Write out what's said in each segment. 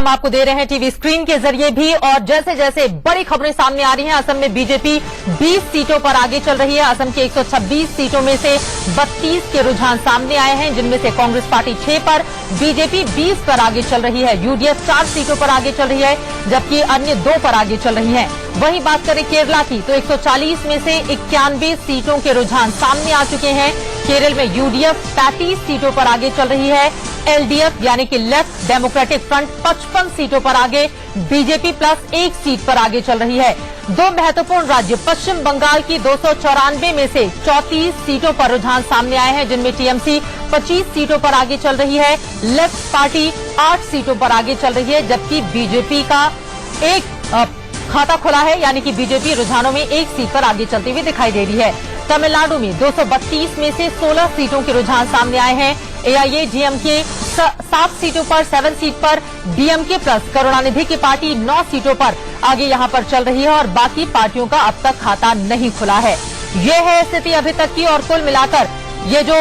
हम आपको दे रहे हैं टीवी स्क्रीन के जरिए भी। और जैसे जैसे बड़ी खबरें सामने आ रही हैं, असम में बीजेपी 20 सीटों पर आगे चल रही है। असम की 126 सीटों में से 32 के रुझान सामने आए हैं, जिनमें से कांग्रेस पार्टी 6 पर, बीजेपी 20 पर आगे चल रही है। यूडीएफ 4 सीटों पर आगे चल रही है, जबकि अन्य 2 पर आगे चल रही हैं। वहीं बात करें केरला की, तो 140 में से 91 सीटों के रुझान सामने आ चुके हैं। केरल में यूडीएफ 35 सीटों पर आगे चल रही है। एलडीएफ यानी कि लेफ्ट डेमोक्रेटिक फ्रंट 55 सीटों पर आगे, बीजेपी प्लस 1 सीट पर आगे चल रही है। 2 महत्वपूर्ण राज्य पश्चिम बंगाल की 294 में से 34 सीटों पर रुझान सामने आए हैं, जिनमें टीएमसी 25 सीटों पर आगे चल रही है। लेफ्ट पार्टी 8 सीटों पर आगे चल रही है, जबकि बीजेपी का एक खाता खुला है, यानी कि बीजेपी रुझानों में 1 सीट पर आगे चलती हुई दिखाई दे रही है। तमिलनाडु में 232 में से 16 सीटों के रुझान सामने आए हैं। एआईएडीएमके 7 सीटों पर, 7 सीट पर, डीएमके प्लस करुणानिधि की पार्टी 9 सीटों पर आगे यहां पर चल रही है और बाकी पार्टियों का अब तक खाता नहीं खुला है। ये है स्थिति अभी तक की। और कुल मिलाकर ये जो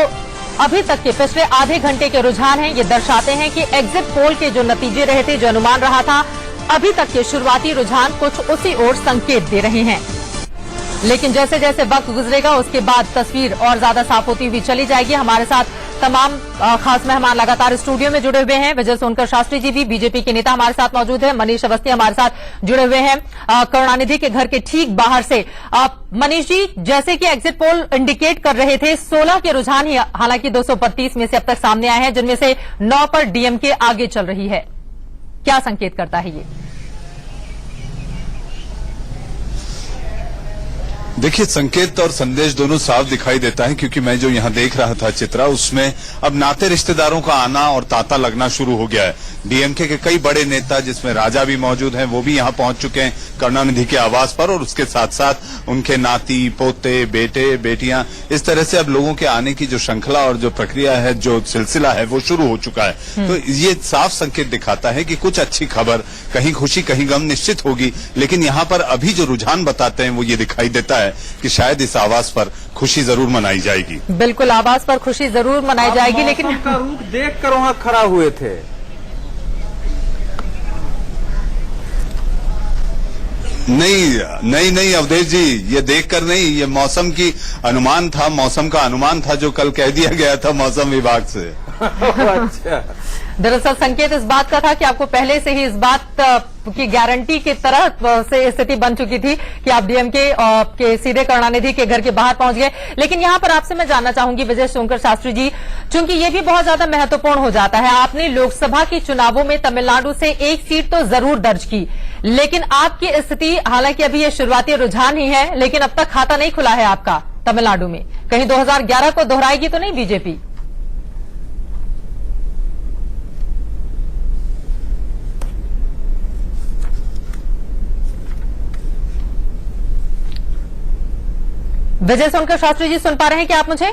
अभी तक के पिछले आधे घंटे के रुझान हैं, ये दर्शाते हैं कि एग्जिट पोल के जो नतीजे रहे थे, जो अनुमान रहा था, अभी तक के शुरुआती रुझान कुछ उसी ओर संकेत दे रहे हैं। लेकिन जैसे जैसे वक्त गुजरेगा, उसके बाद तस्वीर और ज्यादा साफ होती हुई चली जाएगी। हमारे साथ तमाम खास मेहमान लगातार स्टूडियो में जुड़े हुए हैं। विजय सोनकर शास्त्री जी भी, बीजेपी के नेता, हमारे साथ मौजूद हैं। मनीष अवस्थी हमारे साथ जुड़े हुए हैं करुणानिधि के घर के ठीक बाहर से। मनीष जी, जैसे कि एग्जिट पोल इंडिकेट कर रहे थे, 16 के रुझान ही हालांकि 232 में से अब तक सामने आए हैं, जिनमें से 9 पर डीएमके आगे चल रही है। क्या संकेत करता है ये? देखिए, संकेत और संदेश दोनों साफ दिखाई देता है, क्योंकि मैं जो यहां देख रहा था चित्रा, उसमें अब नाते रिश्तेदारों का आना और तांता लगना शुरू हो गया है। डीएमके के कई बड़े नेता, जिसमें राजा भी मौजूद हैं, वो भी यहां पहुंच चुके हैं करुणानिधि के आवास पर, और उसके साथ साथ उनके नाती, पोते, बेटे, बेटियां, इस तरह से अब लोगों के आने की जो श्रृंखला और जो प्रक्रिया है, जो सिलसिला है, वो शुरू हो चुका है। तो ये साफ संकेत दिखाता है कि कुछ अच्छी खबर, कहीं खुशी कहीं गम निश्चित होगी। लेकिन यहाँ पर अभी जो रुझान बताते हैं, वो ये दिखाई देता है कि शायद इस आवास पर खुशी जरूर मनाई जाएगी। बिल्कुल, आवास पर खुशी जरूर मनाई जाएगी, लेकिन का रुख देख कर वहां खड़ा हुए थे। नहीं अवधेश जी, ये देखकर नहीं, ये मौसम की अनुमान था, मौसम का अनुमान था जो कल कह दिया गया था मौसम विभाग से। अच्छा, दरअसल संकेत इस बात का था कि आपको पहले से ही इस बात की गारंटी की तरह से स्थिति बन चुकी थी कि आप डीएमके के सीधे करुणानिधि के घर के बाहर पहुंच गए। लेकिन यहां पर आपसे मैं जानना चाहूंगी विजय सोनकर शास्त्री जी, चूंकि ये भी बहुत ज्यादा महत्वपूर्ण हो जाता है, आपने लोकसभा के चुनावों में तमिलनाडु से 1 सीट तो जरूर दर्ज की, लेकिन आपकी स्थिति, हालांकि अभी ये शुरुआती रुझान ही है, लेकिन अब तक खाता नहीं खुला है आपका तमिलनाडु में। कहीं 2011 को दोहराएगी तो नहीं बीजेपी? विजय सोनकर शास्त्री जी, सुन पा रहे हैं क्या आप मुझे?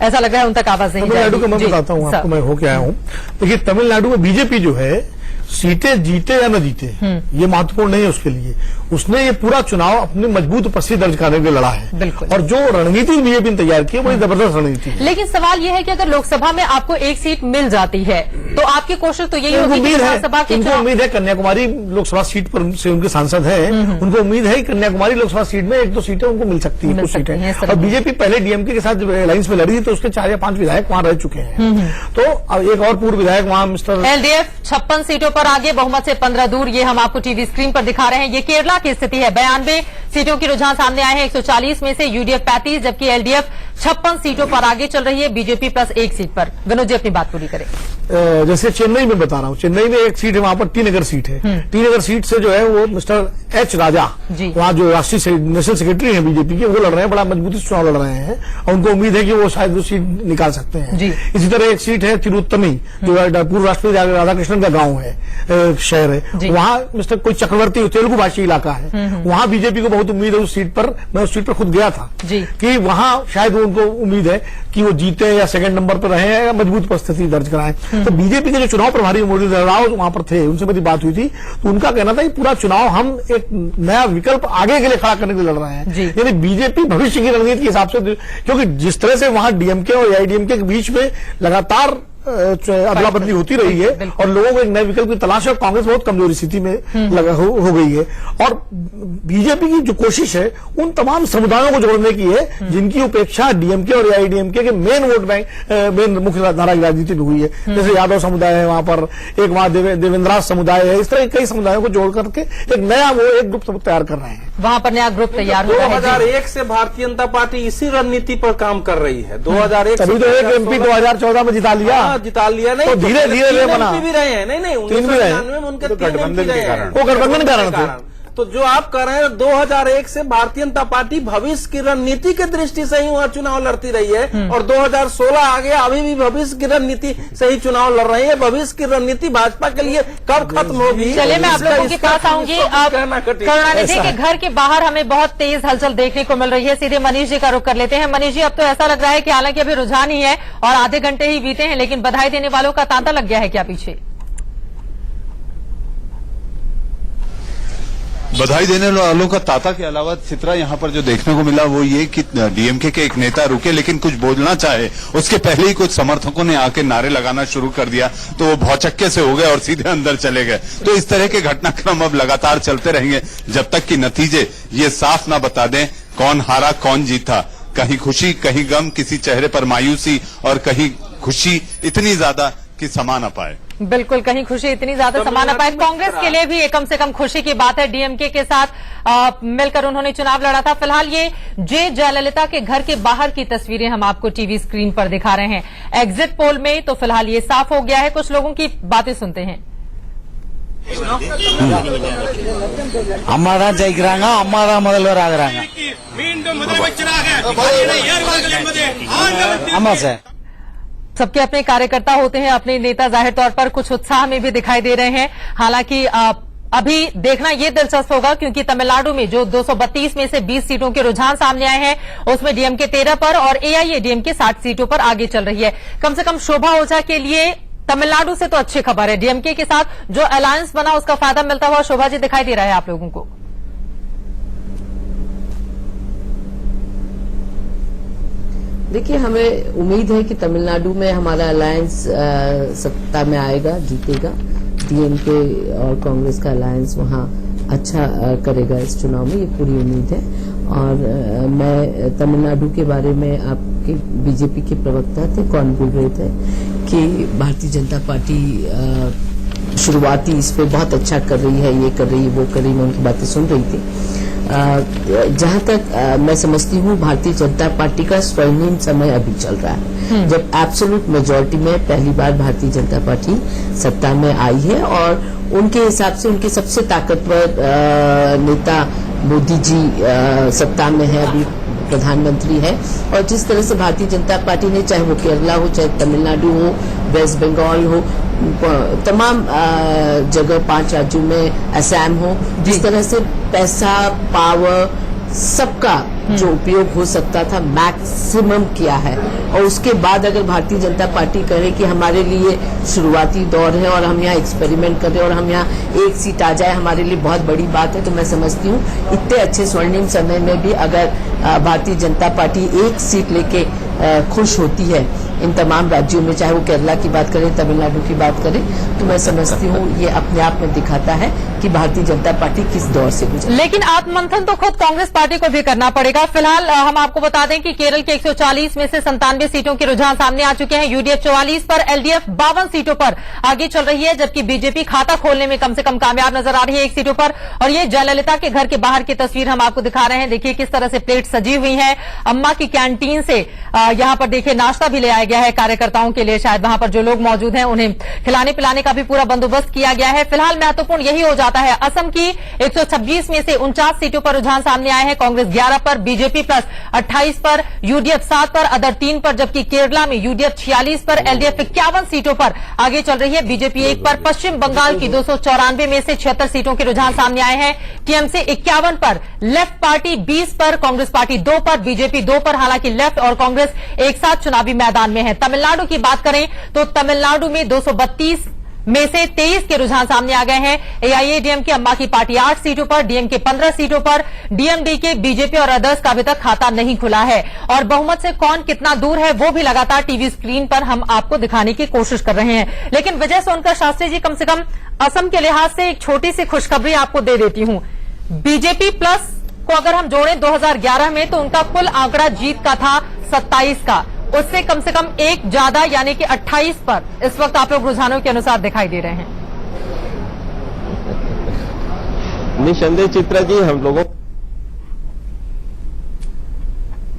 ऐसा लग रहा है उन तक आवाज नहीं जा रही। तमिलनाडु का मैं बताता हूं आपको, मैं होके आया हूं। देखिए, तमिलनाडु में बीजेपी जो है, सीटें जीते या न जीते, ये महत्वपूर्ण नहीं है उसके लिए। उसने ये पूरा चुनाव अपनी मजबूत उपस्थिति दर्ज करने के लिए लड़ा है। बिल्कुल। और जो रणनीति बीजेपी ने तैयार की है, वो जबरदस्त रणनीति है। लेकिन सवाल यह है कि अगर लोकसभा में आपको 1 सीट मिल जाती है, तो आपकी कोशिश तो यही होगी कि विधानसभा की उनको उम्मीद है, कन्याकुमारी लोकसभा सीट पर से उनके सांसद हैं, उनको उम्मीद है कि कन्याकुमारी लोकसभा सीट में 1-2 सीटें उनको मिल सकती है, कुछ सीटें। और बीजेपी पहले डीएमके के साथ अलायंस में लड़ी थी, तो उसके 4 या 5 विधायक वहां रह चुके हैं। तो अब एक और पूर्व विधायक वहां मिस्टर एलडीएफ 56 सीटों पर आगे, बहुमत से 15 दूर, ये हम आपको टीवी स्क्रीन पर दिखा रहे हैं। ये केरला की स्थिति है। 92 सीटों की रुझान सामने आए हैं, 140 में से यूडीएफ 35, जबकि एलडीएफ 56 सीटों पर आगे चल रही है, बीजेपी प्लस 1 सीट पर। विनोद जी अपनी बात पूरी करें। जैसे चेन्नई में बता रहा हूं, चेन्नई में 1 सीट है, वहां पर टी नगर सीट है। टी नगर सीट से जो है वो मिस्टर एच राजा, वहां जो राष्ट्रीय नेशनल सेक्रेटरी है बीजेपी के, वो लड़ रहे हैं, बड़ा मजबूती से चुनाव लड़ रहे हैं, और उनको उम्मीद है कि वो शायद वो सीट निकाल सकते हैं। इसी तरह 1 सीट है तिरुत्तनी, जो पूर्व राष्ट्रपति राधाकृष्णन का गांव है, शहर है, वहां मिस्टर कोई चक्रवर्ती तेलुगु भाषी इलाका है, वहां बीजेपी को बहुत उम्मीद है उस सीट पर। मैं उस सीट पर खुद गया था कि वहां शायद उनको उम्मीद है कि वो जीते या 2nd नंबर पर रहे या मजबूत उपस्थिति दर्ज कराएं। तो बीजेपी के जो चुनाव प्रभारी मोदी राव वहां पर थे, उनसे मेरी बात हुई थी, तो उनका कहना था कि पूरा चुनाव हम एक नया विकल्प आगे के लिए खड़ा करने के लिए लड़ रहे हैं। यानी बीजेपी भविष्य की रणनीति के हिसाब से, क्योंकि जिस तरह से वहां डीएमके और एआईडीएमके के बीच में लगातार अदला बदली होती रही है और लोगों को एक नए विकल्प की तलाश है और कांग्रेस बहुत कमजोरी स्थिति में हो गई है। और बीजेपी की जो कोशिश है उन तमाम समुदायों को जोड़ने की है जिनकी उपेक्षा डीएमके और एआईडीएमके के मेन वोट बैंक, मेन मुख्य धारा की राजनीति में हुई है। जैसे यादव समुदाय है वहां पर, एक वहां देवेंद्रास समुदाय है, इस तरह कई समुदायों को जोड़ करके एक नया वो एक ग्रुप तैयार कर रहे हैं। वहां पर नया ग्रुप तैयार हो रहा है। 2001 से भारतीय जनता पार्टी इसी रणनीति पर काम कर रही है। 2001 तभी तो एक एमपी 2014 में जिता लिया। जिता लिया नहीं तो धीरे धीरे वे बना भी रहे हैं। नहीं 1999 में उनके 3 एमपी रहे हैं। वो गठबंधन के कारण थे। तो जो आप कर रहे हैं 2001 से भारतीय जनता पार्टी भविष्य की रणनीति की दृष्टि से ही वहां चुनाव लड़ती रही है और 2016 आ गया, अभी भी भविष्य की रणनीति से ही चुनाव लड़ रही है। भविष्य की रणनीति भाजपा के लिए कब खत्म होगी? चलिए मैं आप लोगों के पास आऊंगी। करुणानिधि के घर के बाहर हमें बहुत तेज हलचल देखने को मिल रही है। सीधे मनीष जी का रुख कर लेते हैं। मनीष जी, अब तो ऐसा लग रहा है कि हालांकि अभी रुझान ही है और आधे घंटे ही बीते हैं, लेकिन बधाई देने वालों का तांता लग गया है क्या पीछे? बधाई देने वालों का तांता के अलावा चित्रा यहाँ पर जो देखने को मिला वो ये कि डीएमके के एक नेता रुके लेकिन कुछ बोलना चाहे उसके पहले ही कुछ समर्थकों ने आके नारे लगाना शुरू कर दिया, तो वो भौचक्के से हो गए और सीधे अंदर चले गए। तो इस तरह के घटनाक्रम अब लगातार चलते रहेंगे जब तक कि नतीजे ये साफ ना बता दें कौन हारा कौन जीता। कहीं खुशी कहीं गम, किसी चेहरे पर मायूसी और कहीं खुशी इतनी ज्यादा कि समा न पाए। बिल्कुल, कहीं खुशी इतनी ज्यादा समा न पाए। कांग्रेस के लिए भी ये कम से कम खुशी की बात है। डीएमके के साथ मिलकर उन्होंने चुनाव लड़ा था। फिलहाल ये जयललिता के घर के बाहर की तस्वीरें हम आपको टीवी स्क्रीन पर दिखा रहे हैं। एग्जिट पोल में तो फिलहाल ये साफ हो गया है। कुछ लोगों की बातें सुनते हैं। हमारा जयग्रांगा हमारा முதல்வர் ஆகுறாங்க ஆமா சார்। सबके अपने कार्यकर्ता होते हैं, अपने नेता जाहिर तौर पर कुछ उत्साह में भी दिखाई दे रहे हैं। हालांकि अभी देखना यह दिलचस्प होगा क्योंकि तमिलनाडु में जो 232 में से 20 सीटों के रुझान सामने आए हैं उसमें डीएमके 13 पर और एआईएडीएमके 60 सीटों पर आगे चल रही है। कम से कम शोभा ओझा के लिए तमिलनाडु से तो अच्छी खबर है। डीएमके के साथ जो अलायंस बना उसका फायदा मिलता हुआ शोभा जी दिखाई दे रहा है आप लोगों को। देखिए, हमें उम्मीद है कि तमिलनाडु में हमारा अलायंस सत्ता में आएगा, जीतेगा। डीएमके और कांग्रेस का अलायंस वहां अच्छा करेगा इस चुनाव में, ये पूरी उम्मीद है। और मैं तमिलनाडु के बारे में आपके बीजेपी के प्रवक्ता थे, कौन बोल रहे थे कि भारतीय जनता पार्टी शुरुआती इस पे बहुत अच्छा कर रही है, ये कर रही है, वो कर रही है, मैं उनकी बातें सुन रही थी। जहां तक मैं समझती हूँ भारतीय जनता पार्टी का स्वर्णिम समय अभी चल रहा है, जब एब्सोल्यूट मेजोरिटी में पहली बार भारतीय जनता पार्टी सत्ता में आई है और उनके हिसाब से उनके सबसे ताकतवर नेता मोदी जी सत्ता में है, अभी प्रधानमंत्री है। और जिस तरह से भारतीय जनता पार्टी ने, चाहे वो केरला हो, चाहे तमिलनाडु हो, वेस्ट बंगाल हो, तमाम जगह 5 राज्यों में, असम हो, जिस तरह से पैसा, पावर, सबका जो उपयोग हो सकता था मैक्सिमम किया है। और उसके बाद अगर भारतीय जनता पार्टी कहे कि हमारे लिए शुरुआती दौर है और हम यहाँ एक्सपेरिमेंट कर रहे हैं और हम यहाँ एक सीट आ जाए हमारे लिए बहुत बड़ी बात है, तो मैं समझती हूँ इतने अच्छे स्वर्णिम समय में भी अगर भारतीय जनता पार्टी एक सीट लेके खुश होती है इन तमाम राज्यों में, चाहे वो केरला की बात करें, तमिलनाडु की बात करें, तो मैं समझती हूँ ये अपने आप में दिखाता है कि भारतीय जनता पार्टी किस दौर से गुजरी। लेकिन आत्ममंथन तो खुद कांग्रेस पार्टी को भी करना पड़ेगा। फिलहाल हम आपको बता दें कि केरल के 140 में से 97 सीटों के रुझान सामने आ चुके हैं। यूडीएफ 44 पर, एलडीएफ 52 सीटों पर आगे चल रही है, जबकि बीजेपी खाता खोलने में कम से कम कामयाब नजर आ रही है 1 सीटों पर। और ये जयललिता के घर के बाहर की तस्वीर हम आपको दिखा रहे हैं। देखिए किस तरह से प्लेट सजी हुई है। अम्मा की कैंटीन से यहां पर देखिए नाश्ता भी ले आया गया है कार्यकर्ताओं के लिए। शायद वहां पर जो लोग मौजूद हैं उन्हें खिलाने पिलाने का भी पूरा बंदोबस्त किया गया है। फिलहाल महत्वपूर्ण यही हो जाता है, असम की 126 में से 49 सीटों पर रुझान सामने आए हैं। कांग्रेस 11 पर, बीजेपी प्लस 28 पर, यूडीएफ 7 पर, अदर 3 पर, जबकि केरला में यूडीएफ 46 पर, एलडीएफ 51 सीटों पर आगे चल रही है, बीजेपी 1 पर। पश्चिम बंगाल की 294 में से 76 सीटों के रुझान सामने आए हैं। टीएमसी 51 पर, लेफ्ट पार्टी 20 पर, कांग्रेस पार्टी 2 पर, बीजेपी 2 पर। हालांकि लेफ्ट और कांग्रेस एक साथ चुनावी मैदान में है। तमिलनाडु की बात करें तो तमिलनाडु में 232 में से 23 के रुझान सामने आ गए हैं। एआईएडीएमके अम्मा की पार्टी 8 सीटों पर, डीएमके 15 सीटों पर, डीएमडीके, बीजेपी और अदर्स का अभी तक खाता नहीं खुला है। और बहुमत से कौन कितना दूर है वो भी लगातार टीवी स्क्रीन पर हम आपको दिखाने की कोशिश कर रहे हैं। लेकिन विजय सोनकर शास्त्री जी, कम से कम असम के लिहाज से एक छोटी सी खुशखबरी आपको दे देती हूं। बीजेपी प्लस को अगर हम जोड़ें 2011 में तो उनका कुल आंकड़ा जीत का था 27 का, उससे कम से कम एक ज्यादा यानी कि 28 पर इस वक्त आप लोग रुझानों के अनुसार दिखाई दे रहे हैं। निसंदेह चित्रा जी, हम लोगों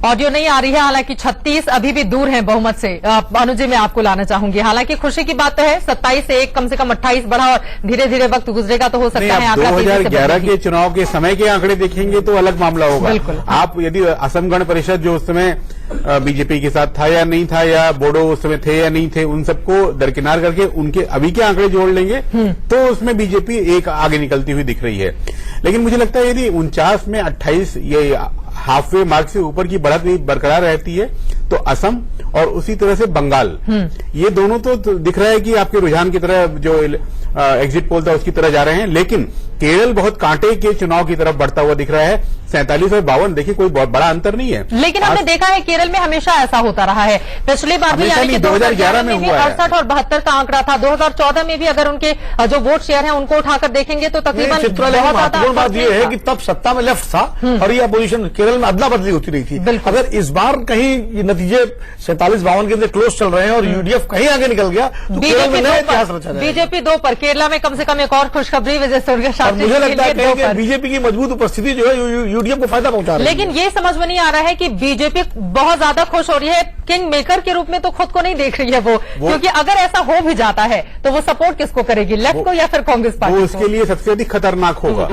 ऑडियो नहीं आ रही है, हालांकि 36 अभी भी दूर हैं बहुमत से। अनुज जी, मैं आपको लाना चाहूंगी। हालांकि खुशी की बात तो है 27 से एक कम से कम 28 बढ़ा और धीरे धीरे वक्त गुजरेगा तो हो सकता है आंकड़ा 2011 के चुनाव के समय के आंकड़े देखेंगे तो अलग मामला होगा। बिल्कुल। आप यदि असम गण परिषद जो उस समय बीजेपी के साथ था या नहीं था, या बोडो उस समय थे या नहीं थे, उन सबको दरकिनार करके उनके अभी के आंकड़े जोड़ लेंगे तो उसमें बीजेपी एक आगे निकलती हुई दिख रही है। लेकिन मुझे लगता है यदि 49 में 28 ये हाफवे मार्क से ऊपर की बढ़त भी बरकरार रहती है तो असम और उसी तरह से बंगाल, ये दोनों तो दिख रहा है कि आपके रुझान की तरह जो एग्जिट पोल था उसकी तरह जा रहे हैं। लेकिन केरल बहुत कांटे के चुनाव की तरफ बढ़ता हुआ दिख रहा है। 47 और 52 देखिए कोई बहुत बड़ा अंतर नहीं है। लेकिन हमने देखा है केरल में हमेशा ऐसा होता रहा है। पिछली बार भी यानी कि 2011 में भी 68 और 72 का आंकड़ा था। 2014 में भी अगर उनके जो वोट शेयर है उनको उठाकर देखेंगे तो तकरीबन महत्वपूर्ण बात यह है कि तब सत्ता में लेफ्ट था और ये अपोजिशन केरल में अदला बदली होती रही थी। अगर इस बार कहीं ये नतीजे 47-52 के अंदर क्लोज चल रहे हैं और यूडीएफ कहीं आगे निकल गया तो केरल में नया इतिहास रचा जाएगा। बीजेपी 2 पर, केरला में कम से कम एक और खुशखबरी विजय सोनकर शास्त्री मुझे लगता है के बीजेपी की मजबूत उपस्थिति जो है यूडीएफ को फायदा पहुंचा रही है। लेकिन ये समझ में नहीं आ रहा है कि बीजेपी बहुत ज्यादा खुश हो रही है, किंग मेकर के रूप में तो खुद को नहीं देख रही है वो, क्योंकि अगर ऐसा हो भी जाता है तो वो सपोर्ट किसको करेगी, लेफ्ट को या फिर कांग्रेस पार्टी को? उसके लिए सबसे अधिक खतरनाक होगा।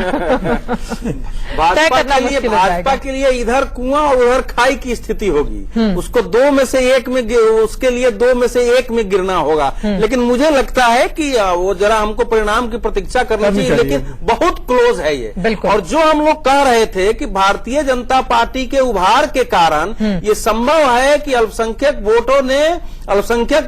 भाजपा के लिए इधर कुआं और उधर खाई की स्थिति होगी। उसको 2 में से 1 में, उसके लिए 2 में से 1 में गिरना होगा। लेकिन मुझे लगता है कि वो जरा हमको परिणाम की प्रतीक्षा करनी चाहिए, लेकिन बहुत क्लोज है ये। और जो हम लोग कह रहे थे कि भारतीय जनता पार्टी के उभार के कारण ये संभव है कि अल्पसंख्यक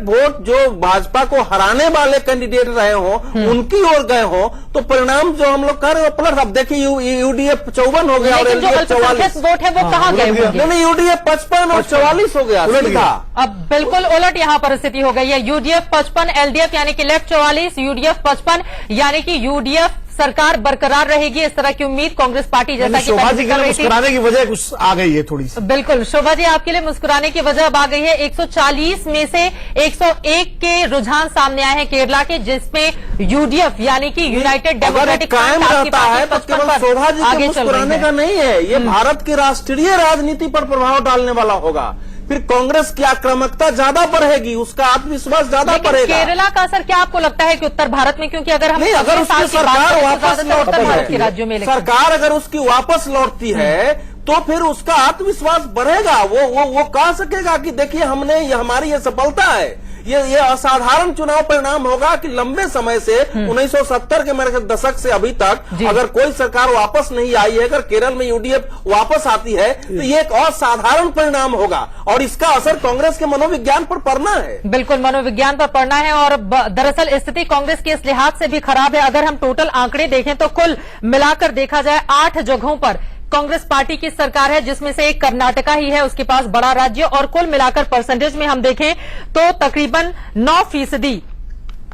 वोट जो भाजपा को हराने वाले कैंडिडेट रहे हो उनकी ओर गए हो, तो परिणाम जो हम लोग कह रहे हो पलट। अब देखिए यूडीएफ 54 हो गया और एलडीएफ 44 वोट है वो कहाँ गए होंगे? नहीं, यूडीएफ 55 और 44 हो गया सीधा। अब बिल्कुल उलट यहाँ पर स्थिति हो गई है। यूडीएफ 55, एलडीएफ यानी कि लेफ्ट 44, यूडीएफ 55 यानी कि यूडीएफ सरकार बरकरार रहेगी, इस तरह की उम्मीद कांग्रेस पार्टी जैसा कि शोभा जी के लिए मुस्कुराने की वजह कुछ आ गई है थोड़ी सी। बिल्कुल शोभा जी, आपके लिए मुस्कुराने की वजह अब आ गई है। 140 में से 101 के रुझान सामने आए हैं केरला के, जिसमें यूडीएफ यानी कि यूनाइटेड डेमोक्रेटिक कायम रहता है तो केवल शोभा जी के मुस्कुराने का नहीं है, ये भारत की राष्ट्रीय राजनीति पर प्रभाव डालने वाला होगा। फिर कांग्रेस की आक्रामकता ज्यादा बढ़ेगी, उसका आत्मविश्वास ज्यादा बढ़ेगा। केरला का असर क्या आपको लगता है कि उत्तर भारत में, क्योंकि अगर हम अगर उसकी सरकार वापस उत्तर भारत के राज्यों में सरकार अगर उसकी वापस लौटती है तो फिर उसका आत्मविश्वास बढ़ेगा। वो कह सकेगा कि देखिए हमने हमारी ये सफलता है। ये असाधारण चुनाव परिणाम होगा कि लंबे समय से 1970 के मेरे दशक से अभी तक अगर कोई सरकार वापस नहीं आई है, अगर केरल में यूडीएफ वापस आती है तो ये एक असाधारण परिणाम होगा और इसका असर कांग्रेस के मनोविज्ञान पर पड़ना है। बिल्कुल मनोविज्ञान पर पड़ना है। और दरअसल स्थिति कांग्रेस के इस लिहाज से भी खराब है। अगर हम टोटल आंकड़े देखें तो कुल मिलाकर देखा जाए 8 जगहों पर कांग्रेस पार्टी की सरकार है, जिसमें से एक कर्नाटका ही है उसके पास बड़ा राज्य, और कुल मिलाकर परसेंटेज में हम देखें तो तकरीबन 9%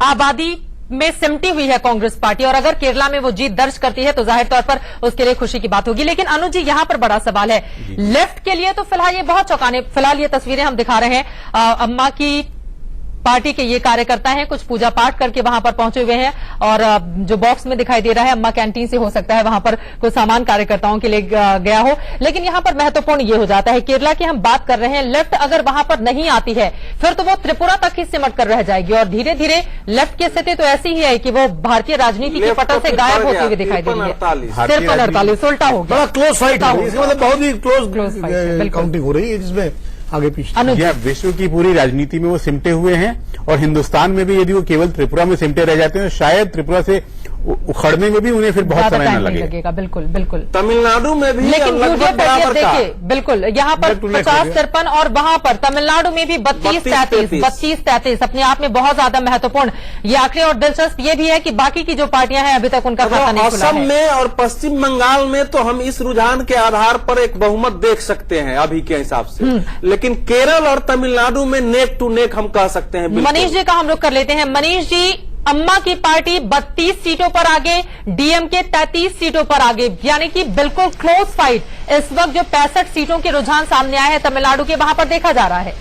आबादी में सिमटी हुई है कांग्रेस पार्टी। और अगर केरला में वो जीत दर्ज करती है तो जाहिर तौर पर उसके लिए खुशी की बात होगी। लेकिन अनुज जी, यहां पर बड़ा सवाल है लेफ्ट के लिए। तो फिलहाल ये बहुत चौंकाने, फिलहाल ये तस्वीरें हम दिखा रहे हैं अम्मा की पार्टी के ये कार्यकर्ता हैं, कुछ पूजा पाठ करके वहां पर पहुंचे हुए हैं और जो बॉक्स में दिखाई दे रहा है अम्मा कैंटीन से हो सकता है वहां पर कुछ सामान कार्यकर्ताओं के लिए गया हो। लेकिन यहां पर महत्वपूर्ण ये हो जाता है, केरला की हम बात कर रहे हैं, लेफ्ट अगर वहां पर नहीं आती है फिर तो वो त्रिपुरा तक ही सिमट कर रह जाएगी और धीरे धीरे लेफ्ट की स्थिति तो ऐसी ही है कि वो भारतीय राजनीति के पटल से गायब होती हुई दिखाई दे रही है। 53-48 उल्टा हो गया, बड़ा क्लोज फाइट है, इसका मतलब बहुत ही क्लोज काउंटिंग हो रही है जिसमें आगे पीछे विश्व की पूरी राजनीति में वो सिमटे हुए हैं और हिंदुस्तान में भी यदि वो केवल त्रिपुरा में सिमटे रह जाते हैं तो शायद त्रिपुरा से उखड़ने में भी उन्हें फिर बहुत ज्यादा समय न टाइम नहीं लगे। लगेगा। बिल्कुल बिल्कुल। तमिलनाडु में भी लेकिन लगभग यूडीएफ बराबर का देखिए, बिल्कुल यहाँ पर 50-53 और वहां पर तमिलनाडु में भी 32-33 अपने आप में बहुत ज्यादा महत्वपूर्ण। ये आंकड़े और दिलचस्प ये भी है कि बाकी की जो पार्टियां हैं अभी तक उनका खाता नहीं खुला असम है। में और पश्चिम बंगाल में तो हम इस रुझान के आधार पर एक बहुमत देख सकते हैं अभी के हिसाब से, लेकिन केरल और तमिलनाडु में नेक टू नेक हम कह सकते हैं। बिल्कुल। मनीष जी का हम लोग कर लेते हैं। मनीष जी, अम्मा की पार्टी 32 सीटों पर आगे, डीएमके 33 सीटों पर आगे, यानी कि बिल्कुल क्लोज फाइट। इस वक्त जो 65 सीटों के रुझान सामने आए हैं तमिलनाडु के, वहां पर देखा जा रहा है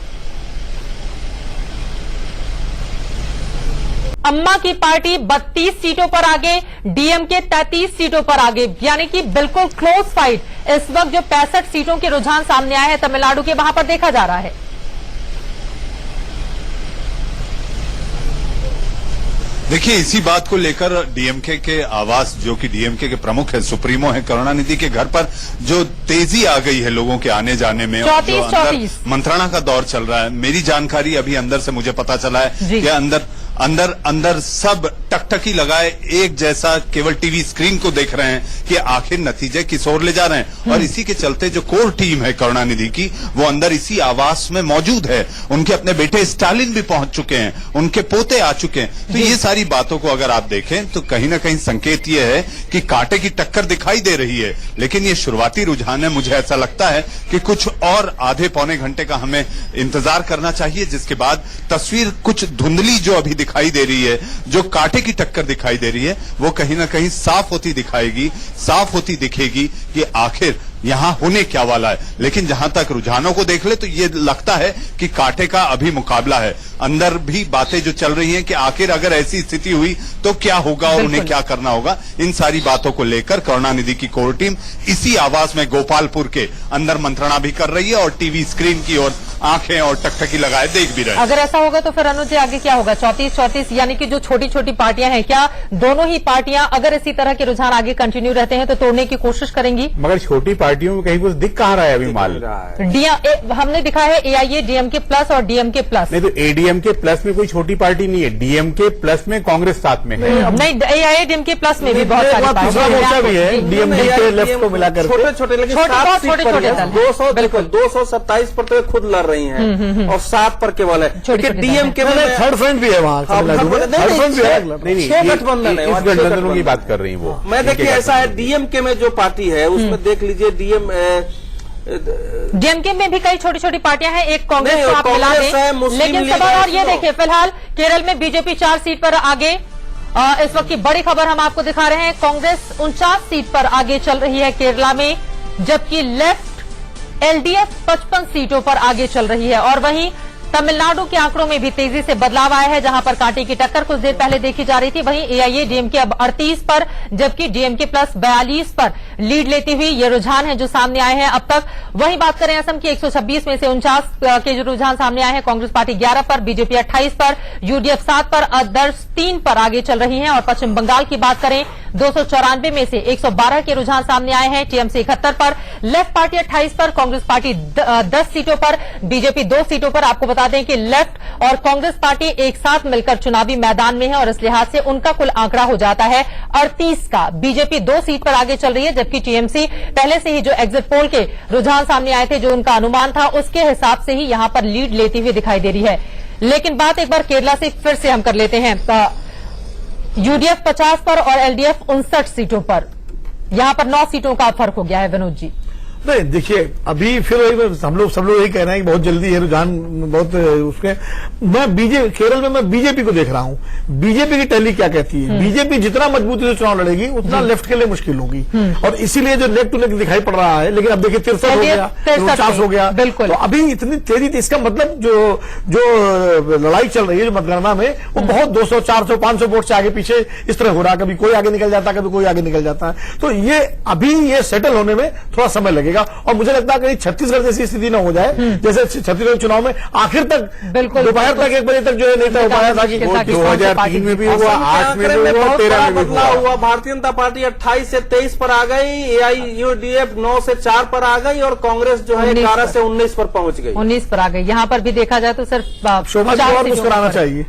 अम्मा की पार्टी 32 सीटों पर आगे, डीएमके 33 सीटों पर आगे, यानी कि बिल्कुल क्लोज फाइट। इस वक्त जो 65 सीटों के रुझान सामने आए हैं तमिलनाडु के, वहां पर देखा जा रहा है। देखिए, इसी बात को लेकर डीएमके के आवास, जो कि डीएमके के प्रमुख है, सुप्रीमो है, करुणानिधि के घर पर जो तेजी आ गई है लोगों के आने जाने में, और जो अंदर मंत्रणा का दौर चल रहा है। मेरी जानकारी अभी अंदर से मुझे पता चला है कि अंदर सब टकटकी लगाए एक जैसा केवल टीवी स्क्रीन को देख रहे हैं कि आखिर नतीजे किस ओर ले जा रहे हैं। और इसी के चलते जो कोर टीम है करुणानिधि की, वो अंदर इसी आवास में मौजूद है। उनके अपने बेटे स्टालिन भी पहुंच चुके हैं, उनके पोते आ चुके हैं। तो ये सारी बातों को अगर आप देखें तो कहीं ना कहीं संकेत ये है कि कांटे की टक्कर दिखाई दे रही है। लेकिन ये शुरुआती रुझान है, मुझे ऐसा लगता है कि कुछ और आधे पौने घंटे का हमें इंतजार करना चाहिए, जिसके बाद तस्वीर कुछ धुंधली जो अभी दिखाई दे रही है, जो कांटे की टक्कर दिखाई दे रही है, वो कहीं ना कहीं साफ होती दिखाएगी, साफ होती दिखेगी कि आखिर यहां होने क्या वाला है। लेकिन जहां तक रुझानों को देख ले तो ये लगता है कि कांटे का अभी मुकाबला है। अंदर भी बातें जो चल रही हैं कि आखिर अगर ऐसी स्थिति हुई तो क्या होगा और उन्हें क्या करना होगा। इन सारी बातों को लेकर करुणानिधि की कोर टीम इसी आवास में गोपालपुर के अंदर मंत्रणा भी कर रही है और टीवी स्क्रीन की ओर आंखें और टकटकी लगाए देख भी रहे हैं। अगर ऐसा होगा तो फिर अनुज जी आगे क्या होगा? 34-34 यानी कि जो छोटी छोटी पार्टियां हैं, क्या दोनों ही पार्टियां अगर इसी तरह के रुझान आगे कंटिन्यू रहते हैं तो तोड़ने की कोशिश करेंगी? मगर छोटी पार्टियों में कहीं कुछ दिख कहाँ रहा है अभी माल? हमने दिखा है एआईए डीएमके प्लस और डीएमके प्लस। नहीं, तो एडीएमके प्लस में कोई छोटी पार्टी नहीं है, डीएमके प्लस में कांग्रेस साथ में है। नहीं, एआईए डीएमके प्लस में भी बहुत सारी दूसरा मोर्चा भी है, डीएमके के लेफ्ट को मिलाकर छोटे छोटे, लेकिन बहुत छोटे-छोटे दल। 227 पर तो खुद लड़ रही हैं और 7 पर केवल है। डीएमके में थर्ड फ्रंट भी है वहां, थर्ड फ्रंट भी है। 6 गठबंधन है, इस गठबंधनों की बात कर रही है वो। मैं देखिए ऐसा है, डीएमके में जो पार्टी है उसमें देख लीजिए डीएमके में भी कई छोटी छोटी पार्टियां हैं, एक कांग्रेस को आप मिला दें। लेकिन सवाल और ये देखिए, फिलहाल केरल में बीजेपी 4 सीट पर आगे। इस वक्त की बड़ी खबर हम आपको दिखा रहे हैं, कांग्रेस 49 सीट पर आगे चल रही है केरला में, जबकि लेफ्ट एलडीएफ 55 सीटों पर आगे चल रही है। और वहीं तमिलनाडु के आंकड़ों में भी तेजी से बदलाव आया है, जहां पर कांटे की टक्कर कुछ देर पहले देखी जा रही थी। वहीं एआईए डीएमके अब 38 पर, जबकि डीएमके प्लस 42 पर लीड लेती हुई ये रुझान है जो सामने आए हैं अब तक। वहीं बात करें असम की, 126 में से 49 के जो रुझान सामने आए हैं, कांग्रेस पार्टी 11 पर, बीजेपी 28 पर, यूडीएफ 7 पर, अदर्स 3 पर आगे चल रही हैं। और पश्चिम बंगाल की बात करें, 294 में से 112 के रुझान सामने आए हैं, टीएमसी 71 पर, लेफ्ट पार्टी 28 पर, कांग्रेस पार्टी 10 सीटों पर, बीजेपी 2 सीटों पर। आपको बता दें कि लेफ्ट और कांग्रेस पार्टी एक साथ मिलकर चुनावी मैदान में है और इस लिहाज से उनका कुल आंकड़ा हो जाता है 38 का। बीजेपी 2 सीट पर आगे चल रही है, जबकि टीएमसी पहले से ही जो एग्जिट पोल के रुझान सामने आए थे, जो उनका अनुमान था, उसके हिसाब से ही यहां पर लीड लेती हुई दिखाई दे रही है। लेकिन बात एक बार केरला से फिर से हम कर लेते हैं। यूडीएफ 50 पर और एलडीएफ 59 सीटों पर, यहां पर 9 सीटों का फर्क हो गया है। विनोद जी, नहीं देखिए, अभी फिर हम लोग सब लोग यही कह रहे हैं कि बहुत जल्दी है रुझान, बहुत उसके। केरल में मैं बीजेपी को देख रहा हूं, बीजेपी की टैली क्या कहती है। बीजेपी जितना मजबूती से चुनाव लड़ेगी उतना लेफ्ट के लिए मुश्किल होगी, और इसीलिए जो नेक टू नेक दिखाई पड़ रहा है। लेकिन अब देखिए 63 हो गया, 49 हो गया, बिल्कुल। तो अभी इतनी तेजी, इसका मतलब जो लड़ाई चल रही है जो मतगणना में, वो बहुत 200, 400, 500 वोट से आगे पीछे इस तरह हो रहा है। कभी कोई आगे निकल जाता है, कभी कोई आगे निकल जाता है। तो ये अभी ये सेटल होने में थोड़ा समय लगेगा। और मुझे लगता है कहीं छत्तीसगढ़ जैसी स्थिति न हो जाए, जैसे छत्तीसगढ़ चुनाव में आखिर तक, बिल्कुल दोपहर तक 1 बजे तक जो है नेता हो पाया था कि 2003 में भी हुआ, 8 में भी हुआ, 13 में भी हुआ। भारतीय जनता पार्टी 28 से 23 पर आ गई, एआईयूडीएफ 9 से 4 पर आ गई और कांग्रेस जो है 11 से 19 पर पहुंच गई, 19 पर आ गई। यहां पर भी देखा जाए तो सिर्फ शोभा जी और मुस्कुराना चाहिए।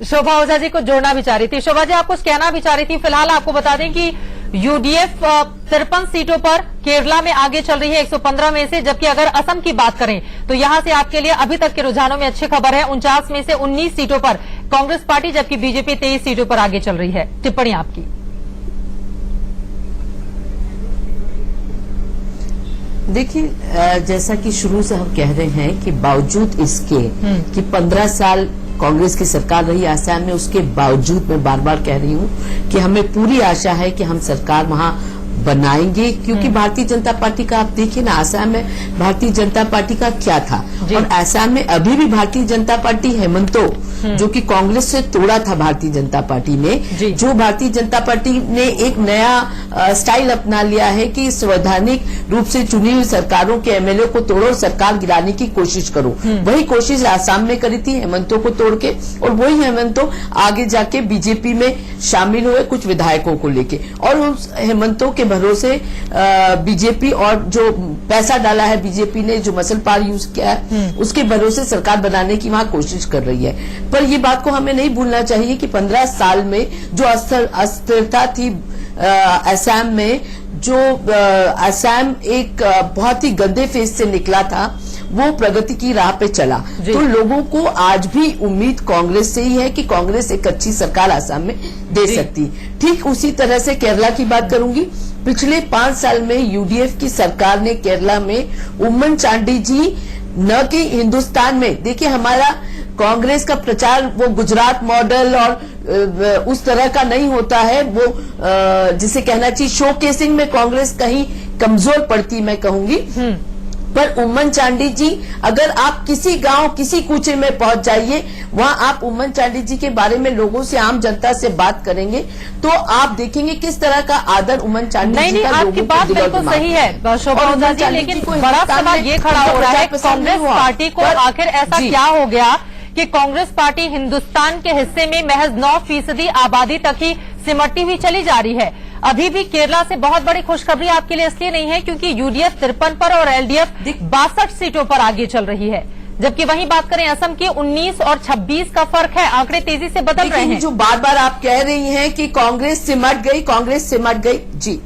शोभा ओझा जी को जोड़ना भी चाह रही थी। शोभा जी, आप कुछ कहना भी चाह रही थी। फिलहाल आपको बता दें कि यूडीएफ 53 सीटों पर केरला में आगे चल रही है 115 में से, जबकि अगर असम की बात करें तो यहां से आपके लिए अभी तक के रुझानों में अच्छी खबर है। 49 में से 19 सीटों पर कांग्रेस पार्टी, जबकि बीजेपी 23 सीटों पर आगे चल रही है। टिप्पणी आपकी। देखिए, जैसा कि शुरू से हम कह रहे हैं कि बावजूद इसके कि 15 साल कांग्रेस की सरकार रही आसाम में, उसके बावजूद मैं बार बार कह रही हूं कि हमें पूरी आशा है कि हम सरकार वहां बनाएंगे, क्योंकि भारतीय जनता पार्टी का आप देखिए ना, आसाम में भारतीय जनता पार्टी का क्या था, और आसाम में अभी भी भारतीय जनता पार्टी हेमंतो जो कि कांग्रेस से तोड़ा था भारतीय जनता पार्टी ने, जो भारतीय जनता पार्टी ने एक नया स्टाइल अपना लिया है कि संवैधानिक रूप से चुनी हुई सरकारों के एमएलए को तोड़ो और सरकार गिराने की कोशिश करो। वही कोशिश आसाम में करी थी हेमंतो को तोड़ के, और वही हेमंतो आगे जाके बीजेपी में शामिल हुए कुछ विधायकों को लेके, और उस हेमंतो के भरोसे बीजेपी और जो पैसा डाला है बीजेपी ने, जो मसल पावर यूज किया है, उसके भरोसे सरकार बनाने की वहां कोशिश कर रही है। पर ये बात को हमें नहीं भूलना चाहिए कि 15 साल में जो अस्थिरता थी असम में, जो असम एक बहुत ही गंदे फेज से निकला था, वो प्रगति की राह पे चला। तो लोगों को आज भी उम्मीद कांग्रेस से ही है कि कांग्रेस एक अच्छी सरकार असम में दे सकती। ठीक उसी तरह से केरला की बात करूंगी। पिछले 5 साल में यूडीएफ की सरकार ने केरला में उम्मन चांडी जी, न कि हिंदुस्तान में, देखिए हमारा कांग्रेस का प्रचार वो गुजरात मॉडल और उस तरह का नहीं होता है, वो जिसे कहना चाहिए शोकेसिंग में कांग्रेस कहीं कमजोर पड़ती, मैं कहूंगी। पर उम्मन चांडी जी, अगर आप किसी गांव किसी कूचे में पहुंच जाइए, वहां आप उम्मन चांडी जी के बारे में लोगों से, आम जनता से बात करेंगे तो आप देखेंगे किस तरह का आदर उम्मन चांडी जी का आपकी बात बिल्कुल सही है शोभा ओझा जी, लेकिन बड़ा सवाल ये खड़ा हो रहा है कांग्रेस पार्टी को आखिर ऐसा क्या हो गया कि कांग्रेस पार्टी हिंदुस्तान के हिस्से में महज 9% आबादी तक ही सिमटती हुई चली जा रही है। अभी भी केरला से बहुत बड़ी खुशखबरी आपके लिए इसलिए नहीं है क्योंकि यूडीएफ 53 पर और एलडीएफ 62 सीटों पर आगे चल रही है, जबकि वहीं बात करें असम की 19 और 26 का फर्क है। आंकड़े तेजी से बदल रहे हैं। जो बार बार आप कह रही हैं कि कांग्रेस सिमट गई, कांग्रेस सिमट गई, जी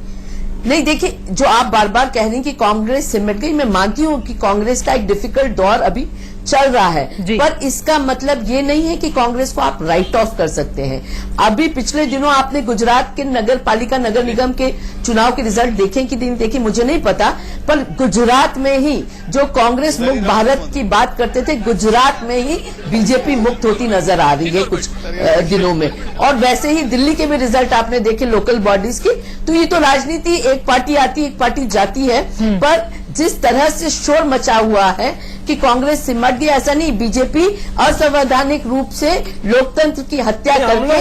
नहीं, देखिए जो आप बार बार कह रही हैं कि कांग्रेस सिमट गई, मैं मानती हूं कि कांग्रेस का एक डिफिकल्ट दौर अभी चल रहा है, पर इसका मतलब ये नहीं है कि कांग्रेस को आप राइट ऑफ कर सकते हैं। अभी पिछले दिनों आपने गुजरात के नगर पालिका नगर निगम के चुनाव के रिजल्ट देखे कि नहीं देखे मुझे नहीं पता, पर गुजरात में ही जो कांग्रेस मुक्त भारत की बात करते थे, गुजरात में ही बीजेपी मुक्त होती नजर आ रही है कुछ दिनों में। और वैसे ही दिल्ली के भी रिजल्ट आपने देखे लोकल बॉडीज की। तो ये तो राजनीति, एक पार्टी आती एक पार्टी जाती है, पर जिस तरह से शोर मचा हुआ है कि कांग्रेस सिमट गई, ऐसा नहीं। बीजेपी असंवैधानिक रूप से लोकतंत्र की हत्या करके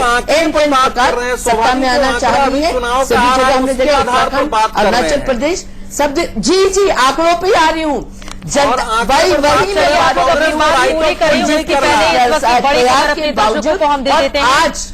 सत्ता में आना चाह रही है। सभी जगह हमने देखा, उत्तराखंड, अरुणाचल प्रदेश, सब जी आंकड़ों पे आ रही हूँ। आज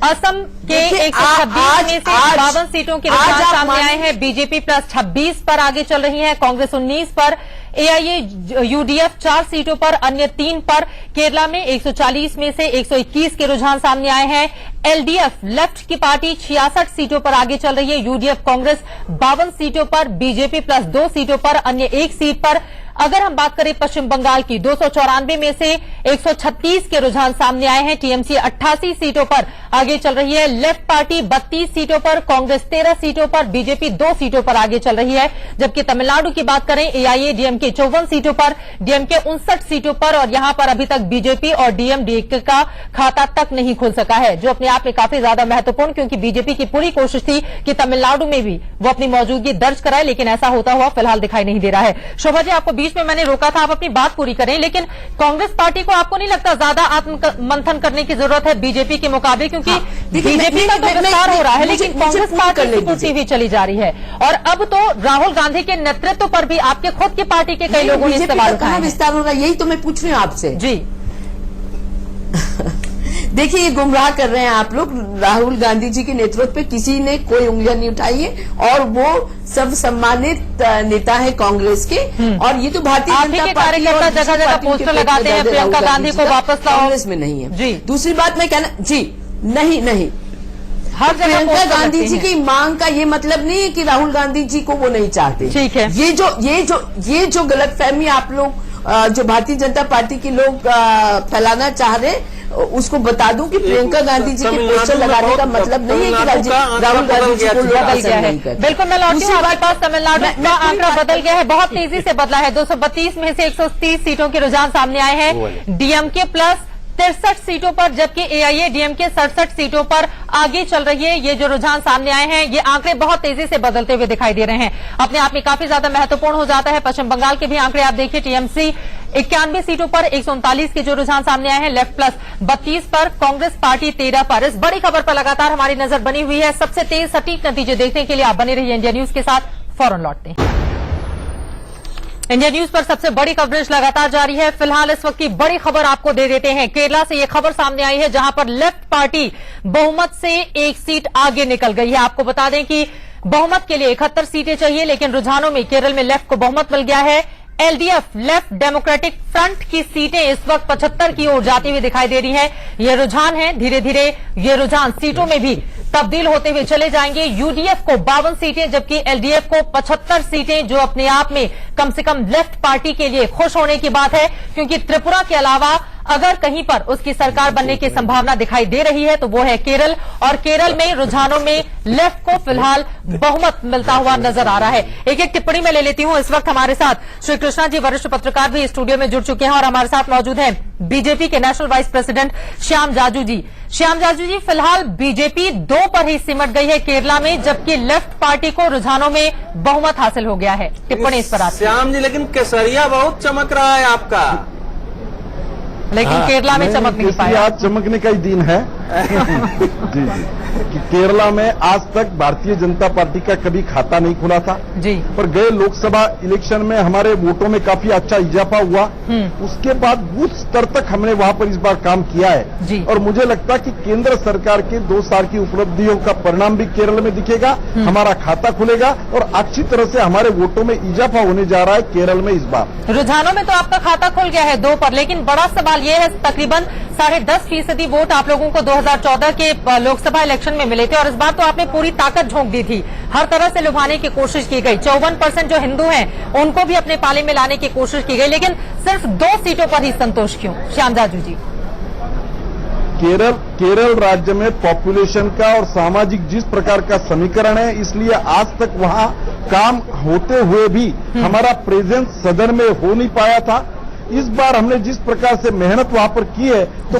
असम के 126 में से 52 सीटों के रुझान सामने आए हैं। बीजेपी प्लस 26 पर आगे चल रही है, कांग्रेस 19 पर, एआईए यूडीएफ 4 सीटों पर, अन्य 3 पर। केरला में 140 में से 121 के रुझान सामने आए हैं। एलडीएफ लेफ्ट की पार्टी 66 सीटों पर आगे चल रही है। यूडीएफ कांग्रेस 52 सीटों पर, बीजेपी प्लस 2 सीटों पर, अन्य 1 सीट पर। अगर हम बात करें पश्चिम बंगाल की, 294 में से 136 के रुझान सामने आए हैं। टीएमसी 88 सीटों पर आगे चल रही है। लेफ्ट पार्टी 32 सीटों पर, कांग्रेस 13 सीटों पर, बीजेपी 2 सीटों पर आगे चल रही है। जबकि तमिलनाडु की बात करें, एआईए डीएमके 54 सीटों पर, डीएमके 59 सीटों पर, और यहां पर अभी तक बीजेपी और डीएमडीके का खाता तक नहीं खुल सका है, जो अपने आप में काफी ज्यादा महत्वपूर्ण, क्योंकि बीजेपी की पूरी कोशिश थी कि तमिलनाडु में भी वो अपनी मौजूदगी दर्ज कराए, लेकिन ऐसा होता हुआ फिलहाल दिखाई नहीं दे रहा है। शोभा जी, आपको बीच में मैंने रोका था, आप अपनी बात पूरी करें, लेकिन कांग्रेस पार्टी को आपको नहीं लगता ज्यादा आत्ममंथन करने की जरूरत है बीजेपी के मुकाबले? क्योंकि बीजेपी का तो विस्तार हो रहा है, लेकिन कांग्रेस पार्टी टूटती हुई चली जा रही है। और अब तो राहुल गांधी के नेतृत्व पर भी आपके खुद की पार्टी के कई लोगों ने सवाल उठाए। विस्तार हो रहा है, यही तो मैं पूछ रही हूँ आपसे। जी देखिए, ये गुमराह कर रहे हैं आप लोग। राहुल गांधी जी के नेतृत्व पे किसी ने कोई उंगलियां नहीं उठाई है और वो सब सम्मानित नेता है कांग्रेस के। और ये तो भारतीय जनता पार्टी कार्यकर्ता जगह जगह पोस्टर लगाते हैं प्रियंका गांधी को वापस लाओ, कांग्रेस में नहीं है जी। दूसरी बात मैं कहना जी नहीं हर जगह प्रियंका पोस्टर गांधी लगते जी हैं। की मांग का ये मतलब नहीं है कि राहुल गांधी जी को वो नहीं चाहते। ठीक है। ये जो गलतफहमी आप लोग जो भारतीय जनता पार्टी के लोग फैलाना चाह रहे, उसको बता दूं कि प्रियंका गांधी जी के पोस्टर लगाने का मतलब नहीं है कि राहुल गांधी जी को लोग बदल पसंद गया है। नहीं करते। बिल्कुल, मैं लौटती हूँ आपके पास। तमिलनाडु का आंकड़ा बदल गया है, बहुत तेजी से बदला है। 232 में से 130 सीटों के रुझान सामने आए हैं डीएमके प्लस 63 सीटों पर, जबकि एआईएडीएमके 67 सीटों पर आगे चल रही है। ये जो रुझान सामने आए हैं, ये आंकड़े बहुत तेजी से बदलते हुए दिखाई दे रहे हैं, अपने आप में काफी ज्यादा महत्वपूर्ण हो जाता है। पश्चिम बंगाल के भी आंकड़े आप देखिए, टीएमसी 91 सीटों पर 139 के जो रुझान सामने आए हैं, लेफ्ट प्लस 32 पर, कांग्रेस पार्टी 13 पर। इस बड़ी खबर पर लगातार हमारी नजर बनी हुई है। सबसे तेज सटीक नतीजे देखने के लिए आप बने रहिए इंडिया न्यूज के साथ। फौरन लौटते हैं। इंडिया न्यूज पर सबसे बड़ी कवरेज लगातार जारी है। फिलहाल इस वक्त की बड़ी खबर आपको दे देते हैं। केरला से यह खबर सामने आई है, जहां पर लेफ्ट पार्टी बहुमत से एक सीट आगे निकल गई है। आपको बता दें कि बहुमत के लिए 71 सीटें चाहिए, लेकिन रुझानों में केरल में लेफ्ट को बहुमत मिल गया है। एलडीएफ लेफ्ट डेमोक्रेटिक फ्रंट की सीटें इस वक्त 75 की ओर जाती हुई दिखाई दे रही है। ये रुझान है, धीरे धीरे ये रुझान सीटों में भी तब्दील होते हुए चले जाएंगे। यूडीएफ को 52 सीटें, जबकि एलडीएफ को 75 सीटें, जो अपने आप में कम से कम लेफ्ट पार्टी के लिए खुश होने की बात है, क्योंकि त्रिपुरा के अलावा अगर कहीं पर उसकी सरकार बनने की संभावना दिखाई दे रही है तो वो है केरल, और केरल में रुझानों में लेफ्ट को फिलहाल बहुमत मिलता हुआ नजर आ रहा है। एक एक टिप्पणी में ले लेती हूं। इस वक्त हमारे साथ श्री कृष्णा जी, वरिष्ठ पत्रकार, भी स्टूडियो में जुड़ चुके हैं और हमारे साथ मौजूद हैं बीजेपी के national vice president Shyam Jaju ji. Shyam Jaju ji, फिलहाल बीजेपी 2 पर ही सिमट गई है केरला में, जबकि लेफ्ट पार्टी को रुझानों में बहुमत हासिल हो गया है। टिप्पणी इस पर आती है। श्याम जी, लेकिन केसरिया बहुत चमक रहा है आपका, लेकिन केरला में चमक नहीं पाया। आज चमकने का ही दिन है जी कि केरला में आज तक भारतीय जनता पार्टी का कभी खाता नहीं खुला था जी, पर गए लोकसभा इलेक्शन में हमारे वोटों में काफी अच्छा इजाफा हुआ। उसके बाद बूथ स्तर तक हमने वहां पर इस बार काम किया है जी। और मुझे लगता है कि केंद्र सरकार के 2 साल की उपलब्धियों का परिणाम भी केरल में दिखेगा। हमारा खाता खुलेगा और अच्छी तरह से हमारे वोटों में इजाफा होने जा रहा है केरल में इस बार। रुझानों में तो आपका खाता खुल गया है 2 पर, लेकिन बड़ा सवाल यह है, तकरीबन 10.5% वोट आप लोगों को 2014 के लोकसभा इलेक्शन में मिले थे, और इस बार तो आपने पूरी ताकत झोंक दी थी, हर तरह से लुभाने की कोशिश की गई। 54% जो हिंदू हैं उनको भी अपने पाले में लाने की कोशिश की गई, लेकिन सिर्फ 2 सीटों पर ही संतोष क्यों? श्याम जाजू जी। केरल राज्य में पॉपुलेशन का और सामाजिक जिस प्रकार का समीकरण है, इसलिए आज तक वहां काम होते हुए भी हमारा प्रेजेंस सदन में हो नहीं पाया था। इस बार हमने जिस प्रकार से मेहनत वहां पर की है, तो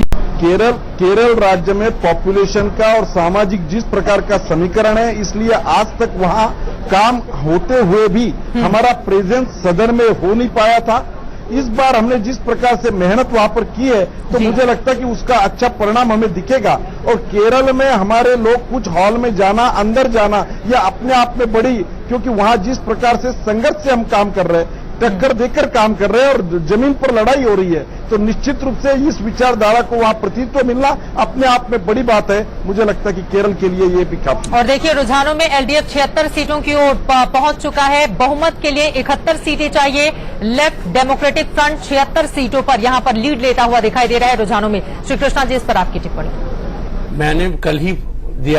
केरल राज्य में पॉपुलेशन का और सामाजिक जिस प्रकार का समीकरण है, इसलिए आज तक वहां काम होते हुए भी हमारा प्रेजेंस सदन में हो नहीं पाया था। इस बार हमने जिस प्रकार से मेहनत वहां पर की है, तो मुझे लगता है कि उसका अच्छा परिणाम हमें दिखेगा। और केरल में हमारे लोग कुछ हॉल में जाना, अंदर जाना, यह अपने आप में बड़ी, क्योंकि वहां जिस प्रकार से संघर्ष से हम काम कर रहे हैं, टक्कर देकर काम कर रहे हैं और जमीन पर लड़ाई हो रही है, तो निश्चित रूप से इस विचारधारा को वहां प्रतिनिधित्व मिलना अपने आप में बड़ी बात है। मुझे लगता है कि केरल के लिए ये भी काफी। और देखिए, रुझानों में एलडीएफ 76 सीटों की ओर पहुंच चुका है। बहुमत के लिए 71 सीटें चाहिए। लेफ्ट डेमोक्रेटिक फ्रंट 76 सीटों पर यहां पर लीड लेता हुआ दिखाई दे रहा है रुझानों में। श्री कृष्णा जी, इस पर आपकी टिप्पणी। मैंने कल ही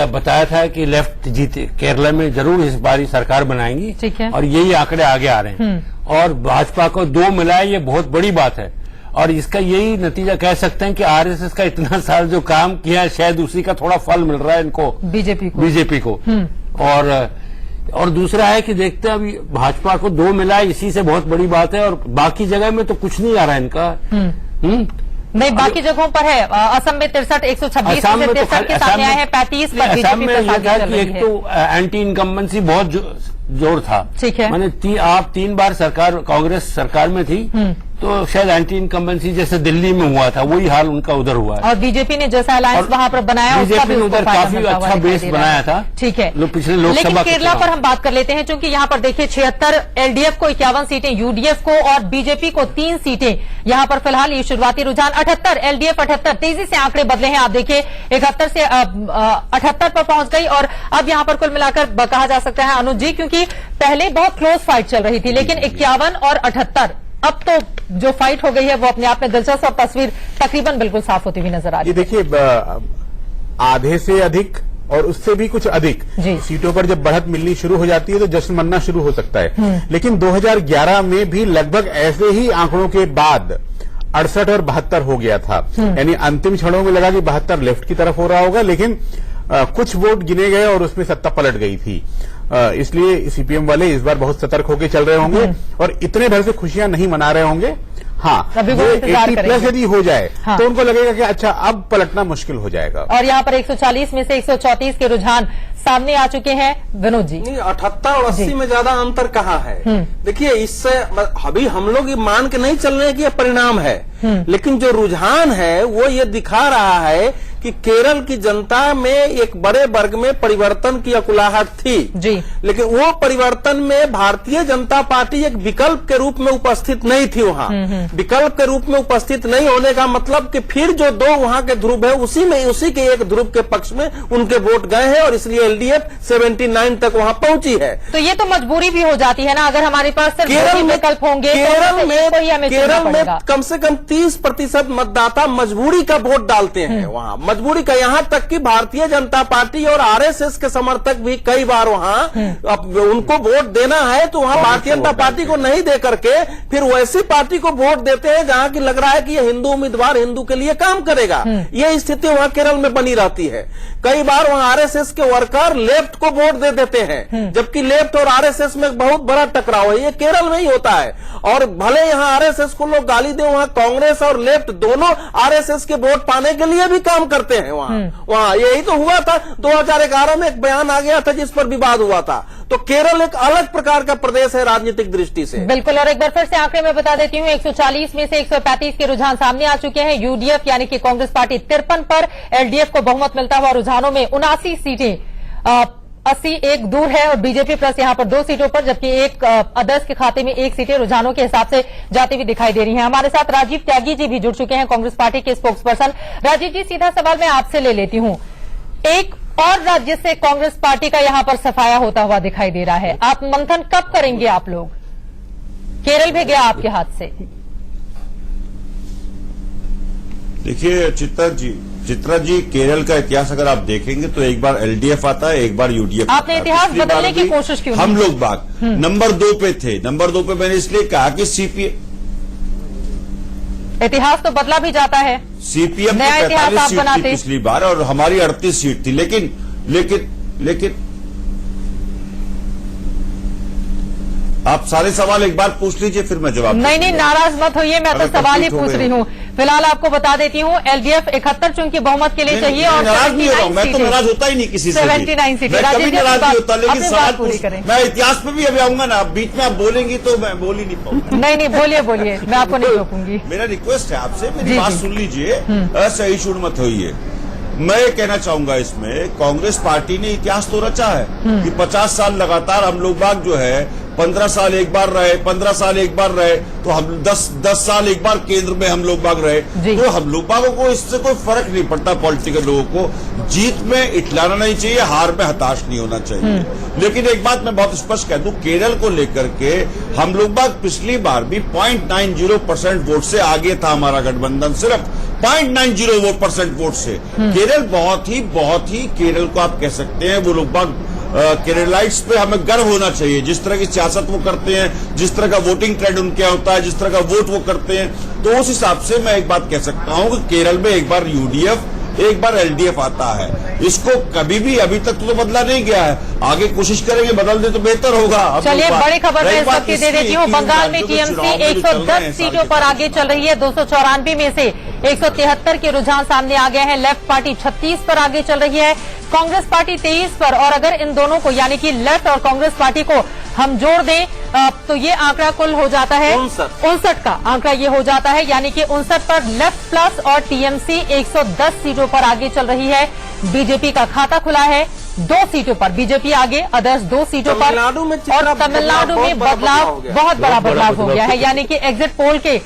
बताया था कि लेफ्ट जीते, केरला में जरूर इस बारी सरकार बनाएंगी। ठीक है। और यही आंकड़े आगे आ रहे हैं, और भाजपा को 2 मिला है, ये बहुत बड़ी बात है। और इसका यही नतीजा कह सकते हैं कि आरएसएस का इतना साल जो काम किया है, शायद उसी का थोड़ा फल मिल रहा है इनको, बीजेपी को। और दूसरा है कि देखते हैं, अभी भाजपा को 2 मिला है, इसी से बहुत बड़ी बात है, और बाकी जगह में तो कुछ नहीं आ रहा है इनका। नहीं, बाकी जगहों पर है। असम में 63, 126 में 63 के सामने आए हैं, 35 पर असम में बीजेपी यह था कि एक तो एंटी इनकम्बेंसी बहुत जोर था। ठीक है। मैंने आप 3 बार कांग्रेस सरकार में थी, तो शायद एंटी इनकम्बेंसी जैसे दिल्ली में हुआ था वही हाल उनका उधर हुआ है। और बीजेपी ने जैसा अलायंस वहां पर बनाया, बीजेपी ने उधर काफी अच्छा बेस बनाया था। ठीक है, पिछले लोकसभा लेकिन केरला पर हम बात कर लेते हैं, क्योंकि यहाँ पर देखिए 76, एलडीएफ को 51 सीटें, यूडीएफ को और बीजेपी को 3 सीटें। यहाँ पर फिलहाल ये शुरुआती रुझान 78, एलडीएफ 78, तेजी से आंकड़े बदले हैं। आप देखिए 71 से 78 पर पहुंच गई और अब यहाँ पर कुल मिलाकर कहा जा सकता है अनुज जी, क्योंकि पहले बहुत क्लोज फाइट चल रही थी, लेकिन 51 और 78 अब तो जो फाइट हो गई है वो अपने आप में दिलचस्प और तस्वीर तकरीबन बिल्कुल साफ होती हुई नजर आ रही है। ये देखिए आधे से अधिक और उससे भी कुछ अधिक सीटों पर जब बढ़त मिलनी शुरू हो जाती है तो जश्न मनना शुरू हो सकता है। लेकिन 2011 में भी लगभग ऐसे ही आंकड़ों के बाद 68 और 72 हो गया था। यानी अंतिम क्षणों में लगा कि 72 लेफ्ट की तरफ हो रहा होगा, लेकिन कुछ वोट गिने गए और उसमें सत्ता पलट गई थी। इसलिए सीपीएम वाले इस बार बहुत सतर्क होकर चल रहे होंगे और इतने भर से खुशियां नहीं मना रहे होंगे। हाँ, 80+ यदि हो जाए तो उनको लगेगा कि अच्छा अब पलटना मुश्किल हो जाएगा। और यहाँ पर 140 में से 134 के रुझान सामने आ चुके हैं विनोद जी। नहीं, 78 और 80 में ज्यादा अंतर कहाँ है? देखिए, इससे अभी हम लोग ये मान के नहीं चल रहे हैं कि ये परिणाम है, लेकिन जो रुझान है वो ये दिखा रहा है कि केरल की जनता में एक बड़े वर्ग में परिवर्तन की अकुलाहट थी जी, लेकिन वो परिवर्तन में भारतीय जनता पार्टी एक विकल्प के रूप में उपस्थित नहीं थी वहां। विकल्प के रूप में उपस्थित नहीं होने का मतलब कि फिर जो 2 वहां के ध्रुव है उसी के एक ध्रुव के पक्ष में उनके वोट गए हैं और इसलिए एलडीएफ 79 तक वहां पहुंची है। तो ये तो मजबूरी भी हो जाती है ना, अगर हमारे पास सिर्फ केरल में विकल्प होंगे। केरल में कम से कम 30% मतदाता मजबूरी का वोट डालते हैं वहां, मजबूरी का। यहां तक कि भारतीय जनता पार्टी और आरएसएस के समर्थक भी कई बार वहां उनको वोट देना है तो वहां भारतीय जनता पार्टी को नहीं दे करके फिर वैसी पार्टी को वोट देते हैं जहां की लग रहा है कि ये हिंदू उम्मीदवार हिंदू के लिए काम करेगा। ये स्थिति वहां केरल में बनी रहती है। कई बार वहां आरएसएस के वर्कर लेफ्ट को वोट दे देते हैं, जबकि लेफ्ट और आरएसएस में बहुत बड़ा टकराव है। ये केरल में ही होता है। और भले यहां आरएसएस को लोग गाली दें, वहां कांग्रेस और लेफ्ट दोनों आरएसएस के वोट पाने के लिए भी काम करते हैं वहां यही तो हुआ था। 2011 में एक बयान आ गया था जिस पर विवाद हुआ था। तो केरल एक अलग प्रकार का प्रदेश है राजनीतिक दृष्टि से। बिल्कुल। और एक बार फिर से आंकड़े में बता देती हूं, 140 में से 135 के रुझान सामने आ चुके हैं। यूडीएफ यानी कि कांग्रेस पार्टी 53 पर, एलडीएफ को बहुमत मिलता हुआ रुझानों में 79 सीटें, 80 एक दूर है और बीजेपी प्लस यहां पर 2 सीटों पर, जबकि एक अदर्स के खाते में 1 सीटें रुझानों के हिसाब से जाती हुई दिखाई दे रही हैं। हमारे साथ राजीव त्यागी जी भी जुड़ चुके हैं, कांग्रेस पार्टी के स्पोक्स पर्सन। राजीव जी, सीधा सवाल मैं आपसे ले लेती हूं। एक और राज्य से कांग्रेस पार्टी का यहां पर सफाया होता हुआ दिखाई दे रहा है, आप मंथन कब करेंगे? आप लोग, केरल भी गया आपके हाथ से। देखिए चित्रा जी, केरल का इतिहास अगर आप देखेंगे तो एक बार एलडीएफ आता है, एक बार यूडीएफ। आपने इतिहास बदलने की कोशिश क्यों? हम लोग बात नंबर 2 पे थे। नंबर 2 पे मैंने इसलिए कहा कि सीपीएम, इतिहास तो बदला भी जाता है। सीपीएम नया इतिहास आप सीट बनाते थी पिछली बार और हमारी 38 सीट थी, लेकिन आप सारे सवाल एक बार पूछ लीजिए फिर मैं जवाब। नहीं, नाराज मत होइए, मैं तो सवाल ही पूछ रही हूँ। फिलहाल आपको बता देती हूँ, एलडीएफ 71 चूंकि बहुमत के लिए चाहिए और नाराज नहीं हो रहा हूं, मैं तो नाराज होता ही नहीं किसी से। 79 सीटें, मैं कभी नाराज नहीं होता, लेकिन सवाल पूरी करें। मैं इतिहास पे भी अभी आऊंगा ना, बीच में आप बोलेंगी तो मैं बोल ही नहीं पाऊंगा। नहीं, बोलिए, मैं आपको नहीं रोकूंगी। मेरा रिक्वेस्ट है आपसे, मेरी बात सुन लीजिए, असहिष्णु मत होइए। मैं ये कहना चाहूंगा, इसमें कांग्रेस पार्टी ने इतिहास तो रचा है कि 50 साल लगातार हम लोग बाग जो है 15 साल एक बार रहे, 15 साल एक बार रहे, तो हम 10 साल एक बार केंद्र में हम लोग बाग रहे। तो हम लोग बागों को इससे कोई फर्क नहीं पड़ता। पॉलिटिकल लोगों को जीत में इठलाना नहीं चाहिए, हार में हताश नहीं होना चाहिए। लेकिन एक बात मैं बहुत स्पष्ट कह दूं, केरल को लेकर के हम लोग बाग पिछली बार भी 0.90% वोट से आगे था हमारा गठबंधन, सिर्फ 0.90% वोट से। केरल बहुत ही केरल को आप कह सकते हैं, वो लोग बाग केरलाइट्स पे हमें गर्व होना चाहिए। जिस तरह की सियासत वो करते हैं, जिस तरह का वोटिंग ट्रेंड उनके यहाँ होता है, जिस तरह का वोट वो करते हैं, तो उस हिसाब से मैं एक बात कह सकता हूं कि केरल में एक बार यूडीएफ, एक बार एलडीएफ आता है। इसको कभी भी अभी तक तो बदला नहीं गया है, आगे कोशिश करेंगे बदल दे तो बेहतर होगा। चलिए, बड़ी खबर मैं इस वक्त दे देती हूँ। बंगाल में टीएमसी 110 सीटों पर आगे चल रही है। 294 में से 173 के रुझान सामने आ गए हैं। लेफ्ट पार्टी 36 पर आगे चल रही है, कांग्रेस पार्टी 23 पर। और अगर इन दोनों को यानी कि लेफ्ट और कांग्रेस पार्टी को हम जोड़ दें तो ये आंकड़ा कुल हो जाता है 59 का आंकड़ा ये हो जाता है, यानी कि 59 पर लेफ्ट प्लस और टीएमसी 110 सीटों पर आगे चल रही है। बीजेपी का खाता खुला है 2 सीटों पर, बीजेपी आगे, अदर्स 2 सीटों पर। और तमिलनाडु में बदलाव, बहुत बड़ा बदलाव हो गया है, यानी कि एग्जिट पोल के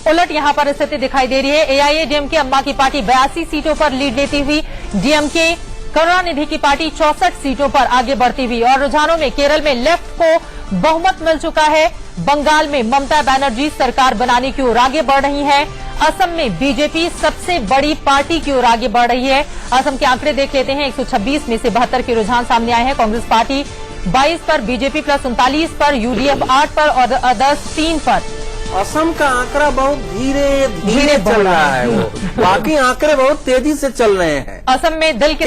उलट यहां पर स्थिति दिखाई दे रही है। एआईएडीएमके अम्मा की पार्टी 82 सीटों पर लीड लेती हुई, डीएमके करुणानिधि की पार्टी 64 सीटों पर आगे बढ़ती हुई। और रुझानों में केरल में लेफ्ट को बहुमत मिल चुका है, बंगाल में ममता बनर्जी सरकार बनाने की ओर आगे बढ़ रही है, असम में बीजेपी सबसे बड़ी पार्टी की ओर आगे बढ़ रही है। असम के आंकड़े देख लेते हैं, 126 में से 72 के रुझान सामने आए हैं। कांग्रेस पार्टी 22 पर, बीजेपी प्लस 39 पर, यूडीएफ 8 पर और अदर्स 3 पर। असम का आंकड़ा बहुत धीरे धीरे चल रहा है, वो बाकी आंकड़े बहुत तेजी से चल रहे हैं। असम में दिल के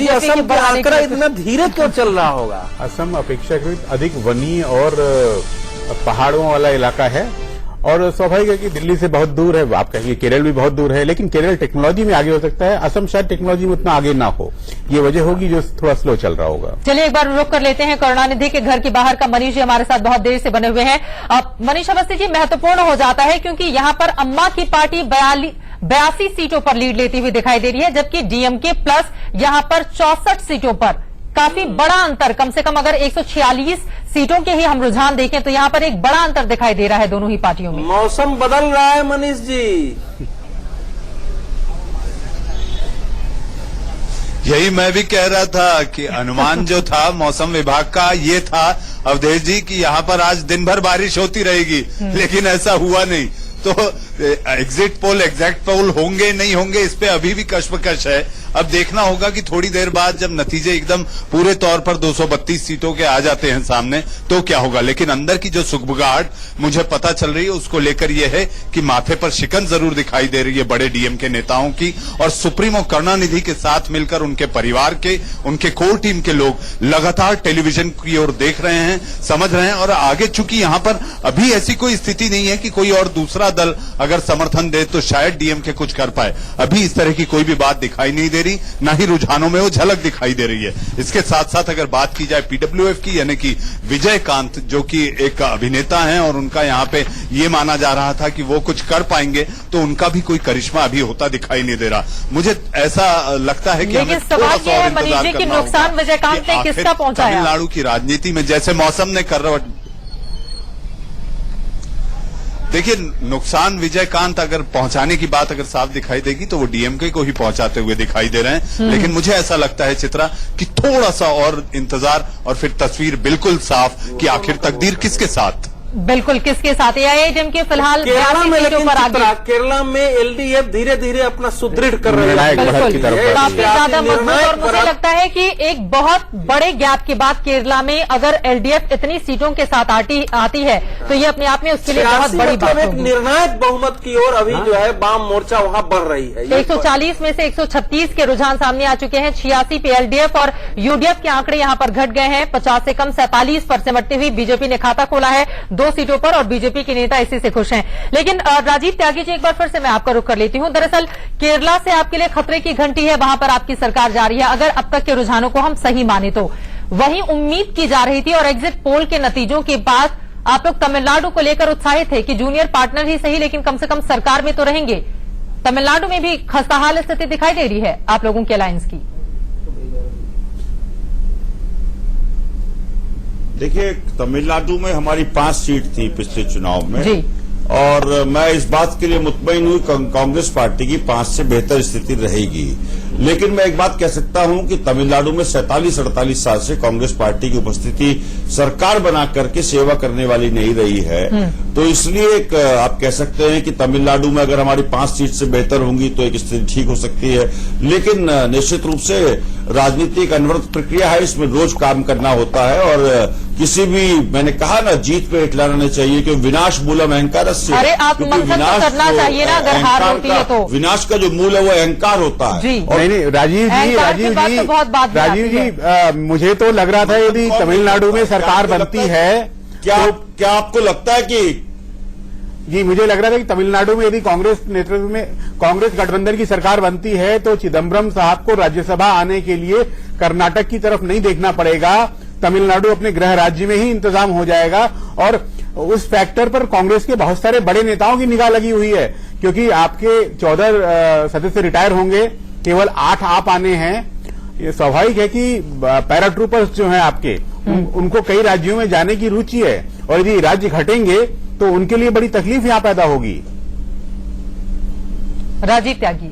असम का आंकड़ा इतना धीरे क्यों चल रहा होगा? असम अपेक्षाकृत अधिक वनीय और पहाड़ों वाला इलाका है और स्वाभाविक है कि दिल्ली से बहुत दूर है। आप कहेंगे केरल भी बहुत दूर है, लेकिन केरल टेक्नोलॉजी में आगे हो सकता है, असम शायद टेक्नोलॉजी में उतना आगे ना हो। ये वजह होगी जो थोड़ा स्लो चल रहा होगा। चलिए एक बार रुक कर लेते हैं करुणानिधि के घर के बाहर का। मनीष जी हमारे साथ बहुत देर से बने हुए हैं। अब मनीष अवस्थी जी, महत्वपूर्ण हो जाता है क्योंकि यहां पर अम्मा की पार्टी 82 सीटों पर लीड लेती हुई दिखाई दे रही है, जबकि डीएमके प्लस यहां पर 64 सीटों पर। काफी बड़ा अंतर, कम से कम अगर 146 सीटों के ही हम रुझान देखें तो यहां पर एक बड़ा अंतर दिखाई दे रहा है दोनों ही पार्टियों में। मौसम बदल रहा है मनीष जी। यही मैं भी कह रहा था कि अनुमान जो था मौसम विभाग का ये था अवधेश जी कि यहाँ पर आज दिन भर बारिश होती रहेगी, लेकिन ऐसा हुआ नहीं। तो एग्जिट पोल, एग्जैक्ट पोल होंगे नहीं होंगे, इस पे अभी भी कश्मकश है। अब देखना होगा कि थोड़ी देर बाद जब नतीजे एकदम पूरे तौर पर 232 सीटों के आ जाते हैं सामने तो क्या होगा। लेकिन अंदर की जो सुगबुगाहट मुझे पता चल रही है उसको लेकर यह है कि माथे पर शिकन जरूर दिखाई दे रही है बड़े डीएम के नेताओं की, और सुप्रीमो करुणानिधि के साथ मिलकर उनके परिवार के, उनके कोर टीम के लोग लगातार टेलीविजन की ओर देख रहे हैं, समझ रहे हैं। और आगे चूंकि यहां पर अभी ऐसी कोई स्थिति नहीं है कि कोई और दूसरा दल अगर समर्थन दे तो शायद डीएम के कुछ कर पाए, अभी इस तरह की कोई भी बात दिखाई नहीं दे रही, ना ही रुझानों में वो झलक दिखाई दे रही है। इसके साथ साथ अगर बात की जाए पीडब्ल्यूएफ की, यानी कि विजयकांत जो कि एक अभिनेता हैं और उनका यहाँ पे ये माना जा रहा था कि वो कुछ कर पाएंगे, तो उनका भी कोई करिश्मा अभी होता दिखाई नहीं दे रहा। मुझे ऐसा लगता है कि हमें थोड़ा सा और इंतजार करना होगा। नुकसान विजयकांत ने किसका पहुंचाया? तमिलनाडु की राजनीति में जैसे मौसम ने करवट, देखिए नुकसान विजयकांत अगर पहुंचाने की बात अगर साफ दिखाई देगी तो वो डीएमके को ही पहुंचाते हुए दिखाई दे रहे हैं। लेकिन मुझे ऐसा लगता है चित्रा कि थोड़ा सा और इंतजार और फिर तस्वीर बिल्कुल साफ कि आखिर तकदीर किसके साथ, बिल्कुल किसके साथ। एआईएडीएमके फिलहाल केरला में, लेकिन केरला में एलडीएफ धीरे धीरे अपना सुदृढ़ कर रहे हैं, काफी ज्यादा मजबूत। और मुझे लगता है कि एक बहुत बड़े गैप के बाद केरला में अगर एलडीएफ इतनी सीटों के साथ आती है तो ये अपने आप में उसके लिए बहुत बड़ी बात है। एक निर्णायक बहुमत की ओर अभी जो है वाम मोर्चा वहां बढ़ रही है। 140 में से 136 के रुझान सामने आ चुके हैं, 86 पे एलडीएफ और यूडीएफ के आंकड़े यहां पर घट गए हैं। 50 से कम 47 पर सिमटती हुई बीजेपी ने खाता खोला है 2 सीटों पर और बीजेपी के नेता इसी से खुश हैं। लेकिन राजीव त्यागी जी, एक बार फिर से मैं आपका रुख कर लेती हूं। दरअसल केरला से आपके लिए खतरे की घंटी है, वहां पर आपकी सरकार जा रही है। अगर अब तक के रुझानों को हम सही माने तो वहीं उम्मीद की जा रही थी और एग्जिट पोल के नतीजों के बाद आप लोग तमिलनाडु को लेकर उत्साहित थे कि जूनियर पार्टनर ही सही लेकिन कम से कम सरकार में तो रहेंगे। तमिलनाडु में भी खस्ताहाल स्थिति दिखाई दे रही है आप लोगों के अलायंस की। देखिए, तमिलनाडु में हमारी 5 सीट थी पिछले चुनाव में जी। और मैं इस बात के लिए मुतमईन हूं कांग्रेस पार्टी की 5 से बेहतर स्थिति रहेगी। लेकिन मैं एक बात कह सकता हूं कि तमिलनाडु में 47-48 साल से कांग्रेस पार्टी की उपस्थिति सरकार बना करके सेवा करने वाली नहीं रही है। तो इसलिए आप कह सकते हैं कि तमिलनाडु में अगर हमारी 5 सीट से बेहतर होंगी तो एक स्थिति ठीक हो सकती है। लेकिन निश्चित रूप से राजनीति एक अनवरत प्रक्रिया है, इसमें रोज काम करना होता है और किसी भी, मैंने कहा ना, जीत पे हिटलाना नहीं चाहिए क्योंकि विनाश मूलम अहंकार। अरे आप विनाश करना चाहिए ना अगर हार होती है तो। विनाश का जो मूल है वो अहंकार होता है। जी। नहीं, राजीव जी, मुझे तो लग रहा था यदि तमिलनाडु में सरकार बनती है क्या आपको लगता है कि जी, मुझे लग रहा था कि तमिलनाडु में यदि कांग्रेस नेतृत्व में कांग्रेस गठबंधन की सरकार बनती है तो चिदम्बरम साहब को राज्यसभा आने के लिए कर्नाटक की तरफ नहीं देखना पड़ेगा, तमिलनाडु अपने गृह राज्य में ही इंतजाम हो जाएगा। और उस फैक्टर पर कांग्रेस के बहुत सारे बड़े नेताओं की निगाह लगी हुई है, क्योंकि आपके 14 सदस्य रिटायर होंगे, केवल 8 आप आने हैं। ये स्वाभाविक है कि पैराट्रूपर्स जो हैं आपके उनको कई राज्यों में जाने की रुचि है, और यदि राज्य घटेंगे तो उनके लिए बड़ी तकलीफ यहां पैदा होगी। राजीव त्यागी,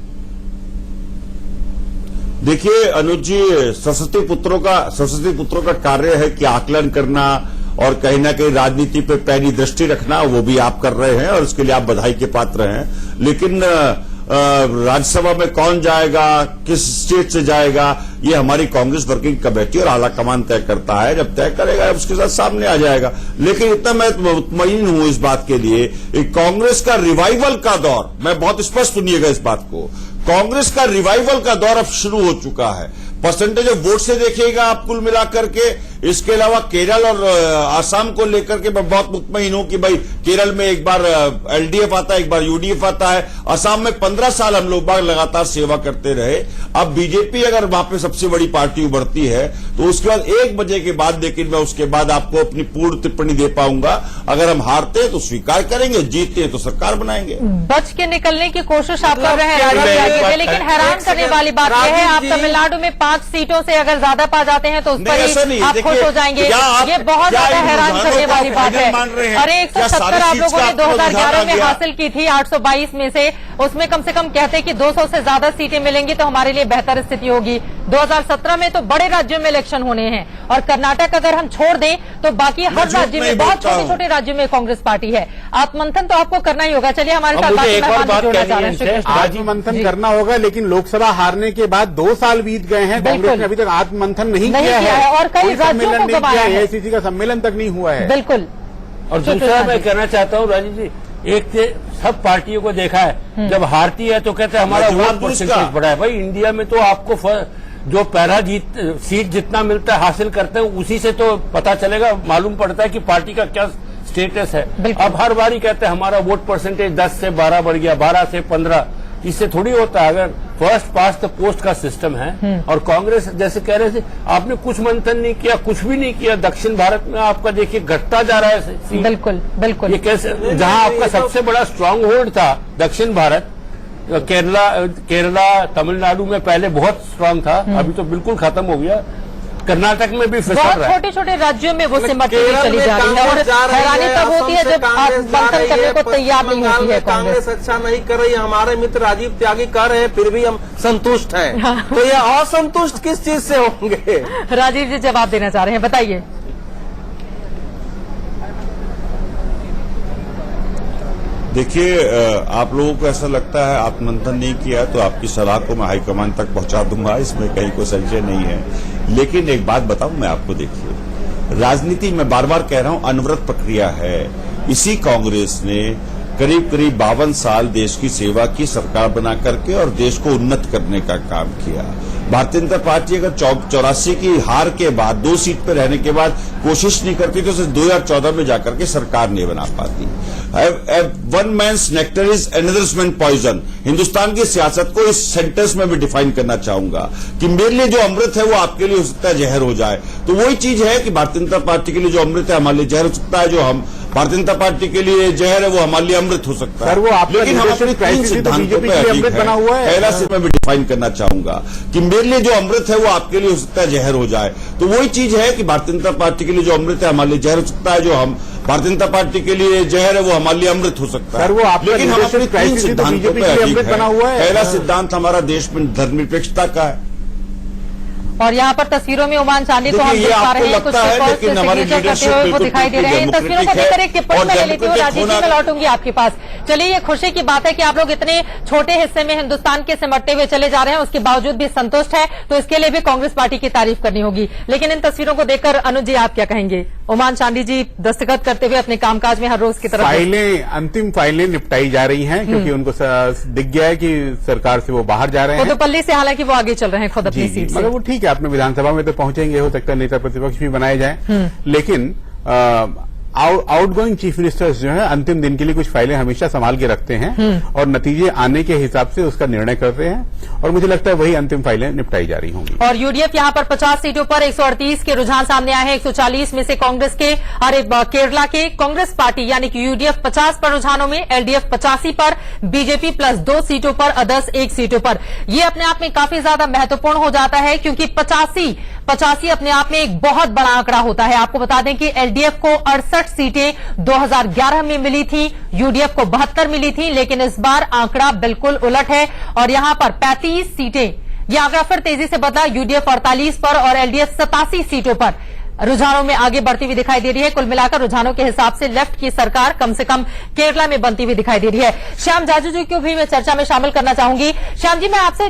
देखिए अनुज जी, सशस्त्र पुत्रों का कार्य है कि आकलन करना और कहीं ना कहीं राजनीति पे पैनी दृष्टि रखना, वो भी आप कर रहे हैं और उसके लिए आप बधाई के पात्र हैं। लेकिन राज्यसभा में कौन जाएगा, किस स्टेट से जाएगा, ये हमारी कांग्रेस वर्किंग कमेटी और आला कमान तय करता है। जब तय करेगा उसके साथ सामने आ जाएगा। लेकिन इतना मैं मुतमईन हूं इस बात के लिए, कांग्रेस का रिवाइवल का दौर, मैं बहुत स्पष्ट सुनिएगा इस बात को, कांग्रेस का रिवाइवल का दौर अब शुरू हो चुका है। परसेंटेज ऑफ वोट से देखिएगा आप कुल मिलाकर के। इसके अलावा केरल और आसाम को लेकर के मैं बहुत मुतमईन हूं कि भाई केरल में एक बार एलडीएफ आता है, एक बार यूडीएफ आता है। आसाम में 15 साल हम लोग लगातार सेवा करते रहे। अब बीजेपी अगर वहां पे सबसे बड़ी पार्टी उभरती है तो उसके बाद 1 बजे के बाद, लेकिन मैं उसके बाद आपको अपनी पूर्ण टिप्पणी दे पाऊंगा। अगर हम हारते हैं तो स्वीकार करेंगे, जीतते हैं तो सरकार बनाएंगे। बच के निकलने की कोशिश आप कर रहे हैं, लेकिन हैरान करने वाली बात यह है, आप तमिलनाडु में 5 सीटों से अगर ज्यादा पा जाते हैं तो उस पर ही आप खुश हो जाएंगे। ये बहुत ज्यादा हैरान करने वाली बात है। अरे 170 आप लोगों ने 2011 में हासिल की थी 822 में से, उसमें कम से कम कहते कि 200 से ज्यादा सीटें मिलेंगी तो हमारे लिए बेहतर स्थिति होगी। 2017 में तो बड़े राज्यों में इलेक्शन होने हैं, और कर्नाटक अगर हम छोड़ दें तो बाकी हर राज्य में, बहुत छोटे छोटे राज्यों में कांग्रेस पार्टी है। आत्मंथन तो आपको करना ही होगा। चलिए हमारे साथ आत्मंथन करना होगा, लेकिन लोकसभा हारने के बाद 2 साल बीत गए हैं, कांग्रेस ने अभी तक आत्मंथन नहीं किया है, और कई राज्यों को गवाया है। एआईसीसी का सम्मेलन तक नहीं हुआ है। बिल्कुल। और दूसरा मैं कहना चाहता हूँ राजीव जी, एक से सब पार्टियों को देखा है, जब हारती है तो कहते हैं हमारा वोट परसेंटेज बढ़ा है। भाई इंडिया में तो आपको जो पैरा सीट जितना मिलता है हासिल करते हैं, उसी से तो पता चलेगा, मालूम पड़ता है कि पार्टी का क्या स्टेटस है। अब हर बारी कहते हैं हमारा वोट परसेंटेज 10 से 12 बढ़ गया, 12 से 15, इससे थोड़ी होता है। अगर फर्स्ट पास द पोस्ट का सिस्टम है, और कांग्रेस जैसे कह रहे थे, आपने कुछ मंथन नहीं किया, कुछ भी नहीं किया। दक्षिण भारत में आपका देखिए घटता जा रहा है। बिल्कुल बिल्कुल। ये कैसे, जहां आपका सबसे बड़ा स्ट्रांग होल्ड था दक्षिण भारत, केरला तमिलनाडु में पहले बहुत स्ट्रांग था, अभी तो बिल्कुल खत्म हो गया। कर्नाटक में भी फिसल रहा है। छोटे छोटे राज्यों में वो सिमटती चली जा रही है, और हैरानी तब होती है जब आप मंथन करने को तैयार नहीं होती है। कांग्रेस अच्छा नहीं कर रही है, हमारे मित्र राजीव त्यागी कह रहे हैं, फिर भी हम संतुष्ट हैं। तो ये असंतुष्ट किस चीज से होंगे? राजीव जी जवाब देना चाह रहे हैं, बताइए। देखिए, आप लोगों को ऐसा लगता है आप मंथन नहीं किया, तो आपकी सलाह को मैं हाईकमान तक पहुंचा दूंगा, इसमें कहीं कोई संशय नहीं है। लेकिन एक बात बताऊं मैं आपको, देखिए राजनीति में बार बार कह रहा हूं अनवरत प्रक्रिया है। इसी कांग्रेस ने करीब करीब 52 साल देश की सेवा की, सरकार बना करके, और देश को उन्नत करने का काम किया। भारतीय जनता पार्टी अगर 84 की हार के बाद 2 सीट पर रहने के बाद कोशिश नहीं करती तो 2014 में जाकर के सरकार नहीं बना पाती। One man's nectar is another's man poison. Hindustan की सियासत को इस सेंटेंस में भी डिफाइन करना चाहूंगा कि मेरे लिए जो अमृत है वो आपके लिए हो सकता है जहर हो जाए। तो वही चीज है कि भारतीय जनता पार्टी के लिए जो अमृत है हमारे लिए जहर हो सकता है, जो हम भारतीय जनता पार्टी के लिए जहर है वो हमारे लिए अमृत हो सकता है। सर, वो आपका लेकिन हम अपने 3 सिद्धांतों पर अमृत बना हुआ है। पहला से मैं भी डिफाइन करना चाहूंगा कि मेरे लिए जो अमृत है वो आपके लिए हो सकता है जहर हो जाए। तो वही चीज है कि भारतीय जनता पार्टी के लिए जो अमृत है हमारे लिए जहर हो सकता है, जो हम भारतीय जनता पार्टी के लिए जहर है वो हमारे लिए अमृत हो सकता है। सर, वो आपका लेकिन हम अपने 3 सिद्धांतों पर अमृत बना हुआ है। पहला सिद्धांत हमारा देश में धर्मनिरपेक्षता का है, और यहाँ पर तस्वीरों में ओमान चांदी को हम देख पा रहे हैं, कुछ सिग्नेचर करते हुए वो दिखाई दे रहे हैं। इन तस्वीरों को देखकर एक टिप्पणी मैं ले लेती हूँ, राजीव जी मैं लौटूंगी आपके पास। चलिए, ये खुशी की बात है कि आप लोग इतने छोटे हिस्से में हिंदुस्तान के सिमटते हुए चले जा रहे हैं, उसके बावजूद भी संतुष्ट है, तो इसके लिए भी कांग्रेस पार्टी की तारीफ करनी होगी। लेकिन इन तस्वीरों को देखकर अनुज जी आप क्या कहेंगे? ओमान चांदी जी दस्तखत करते हुए अपने कामकाज में हर रोज की तरह अंतिम फाइलें निपटाई जा रही हैं, क्योंकि उनको दिख गया है कि सरकार से वो बाहर जा रहे हैं। पुदुपल्ली से हालांकि वो आगे चल रहे हैं खुद अपनी सीट से। मगर वो ठीक है, अपने विधानसभा में तो पहुंचेंगे, हो सकता है नेता प्रतिपक्ष भी बनाए जाएं। लेकिन आउटगोइंग चीफ मिनिस्टर्स जो है अंतिम दिन के लिए कुछ फाइलें हमेशा संभाल के रखते हैं और नतीजे आने के हिसाब से उसका निर्णय करते हैं और मुझे लगता है वही अंतिम फाइलें निपटाई जा रही होंगी। और यूडीएफ यहां पर 50 सीटों पर 138 के रुझान सामने आए हैं। 140 में से कांग्रेस के और केरला के कांग्रेस पार्टी यानी कि यूडीएफ 50 पर रुझानों में, एलडीएफ 85 पर, बीजेपी प्लस 2 सीटों पर, अदर्स 1 सीटों पर। यह अपने आप में काफी ज्यादा महत्वपूर्ण हो जाता है क्योंकि 85 अपने आप में एक बहुत बड़ा आंकड़ा होता है। आपको बता दें कि एलडीएफ को 68 सीटें 2011 में मिली थी, यूडीएफ को 72 मिली थी, लेकिन इस बार आंकड़ा बिल्कुल उलट है और यहां पर 35 सीटें, यह आंकड़ा फिर तेजी से बदला। यूडीएफ 48 पर और एलडीएफ 87 सीटों पर रुझानों में आगे बढ़ती हुई दिखाई दे रही है। कुल मिलाकर रुझानों के हिसाब से लेफ्ट की सरकार कम से कम केरला में बनती हुई दिखाई दे रही है। श्याम जाजू जी को भी मैं चर्चा में शामिल करना चाहूंगी। श्याम जी, मैं आपसे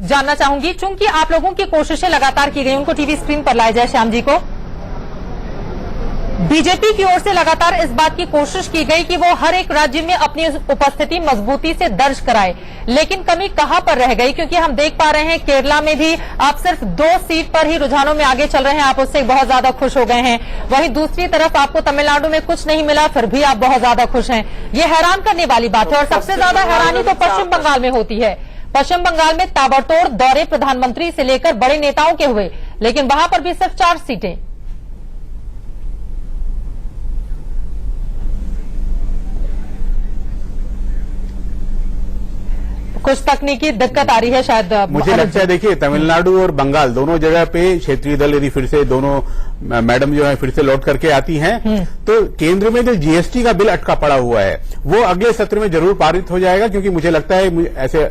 जानना चाहूंगी, चूंकि आप लोगों की कोशिशें लगातार की गई, उनको टीवी स्क्रीन पर लाया जाए। श्याम जी को बीजेपी की ओर से लगातार इस बात की कोशिश की गई कि वो हर एक राज्य में अपनी उपस्थिति मजबूती से दर्ज कराए, लेकिन कमी कहां पर रह गई? क्योंकि हम देख पा रहे हैं केरला में भी आप सिर्फ 2 सीट पर ही रुझानों में आगे चल रहे हैं, आप उससे बहुत ज्यादा खुश हो गए हैं। वहीं दूसरी तरफ आपको तमिलनाडु में कुछ नहीं मिला, फिर भी आप बहुत ज्यादा खुश हैं। ये हैरान करने वाली बात है और सबसे ज्यादा हैरानी तो पश्चिम बंगाल में होती है। पश्चिम बंगाल में ताबड़तोड़ दौरे प्रधानमंत्री से लेकर बड़े नेताओं के हुए, लेकिन वहां पर भी सिर्फ 4 सीटें। कुछ तकनीकी दिक्कत आ रही है शायद। मुझे लगता है देखिए, तमिलनाडु और बंगाल दोनों जगह पे क्षेत्रीय दल यदि फिर से दोनों मैडम जो है फिर से लौट करके आती हैं तो केंद्र में जो जीएसटी का बिल अटका पड़ा हुआ है वो अगले सत्र में जरूर पारित हो जाएगा, क्योंकि मुझे लगता है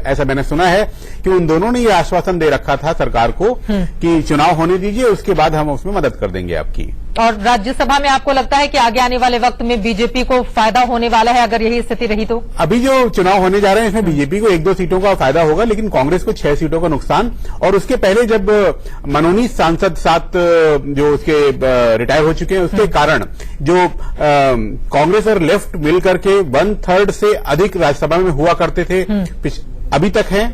ऐसा मैंने सुना है कि उन दोनों ने ये आश्वासन दे रखा था सरकार को कि चुनाव होने दीजिए, उसके बाद हम उसमें मदद कर देंगे आपकी। और राज्यसभा में आपको लगता है कि आगे आने वाले वक्त में बीजेपी को फायदा होने वाला है अगर यही स्थिति रही तो? अभी जो चुनाव होने जा रहे हैं इसमें बीजेपी को 1-2 सीटों का फायदा होगा, लेकिन कांग्रेस को 6 सीटों का नुकसान। और उसके पहले जब मनोनीत सांसद 7 जो उसके रिटायर हो चुके हैं उसके कारण जो कांग्रेस और लेफ्ट मिलकर के 1/3 से अधिक राज्यसभा में हुआ करते थे अभी तक हैं,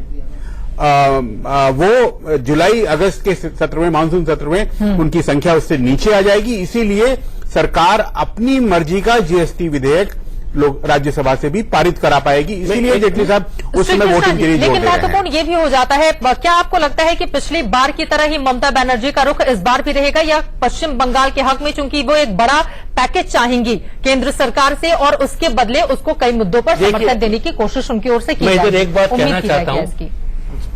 वो जुलाई अगस्त के सत्र में, मानसून सत्र में उनकी संख्या उससे नीचे आ जाएगी। इसीलिए सरकार अपनी मर्जी का जीएसटी विधेयक लोग राज्यसभा से भी पारित करा पाएगी, इसीलिए जेटली साहब उस समय वोटिंग के लिए जोर दे रहे हैं। लेकिन महत्वपूर्ण ये भी हो जाता है, क्या आपको लगता है कि पिछली बार की तरह ही ममता बनर्जी का रुख इस बार भी रहेगा, या पश्चिम बंगाल के हक में चूंकि वो एक बड़ा पैकेज चाहेंगी केंद्र सरकार से और उसके बदले उसको कई मुद्दों पर समर्थन देने की कोशिश उनकी ओर से की जाएगी? मैं इधर एक बात कहना चाहता हूं,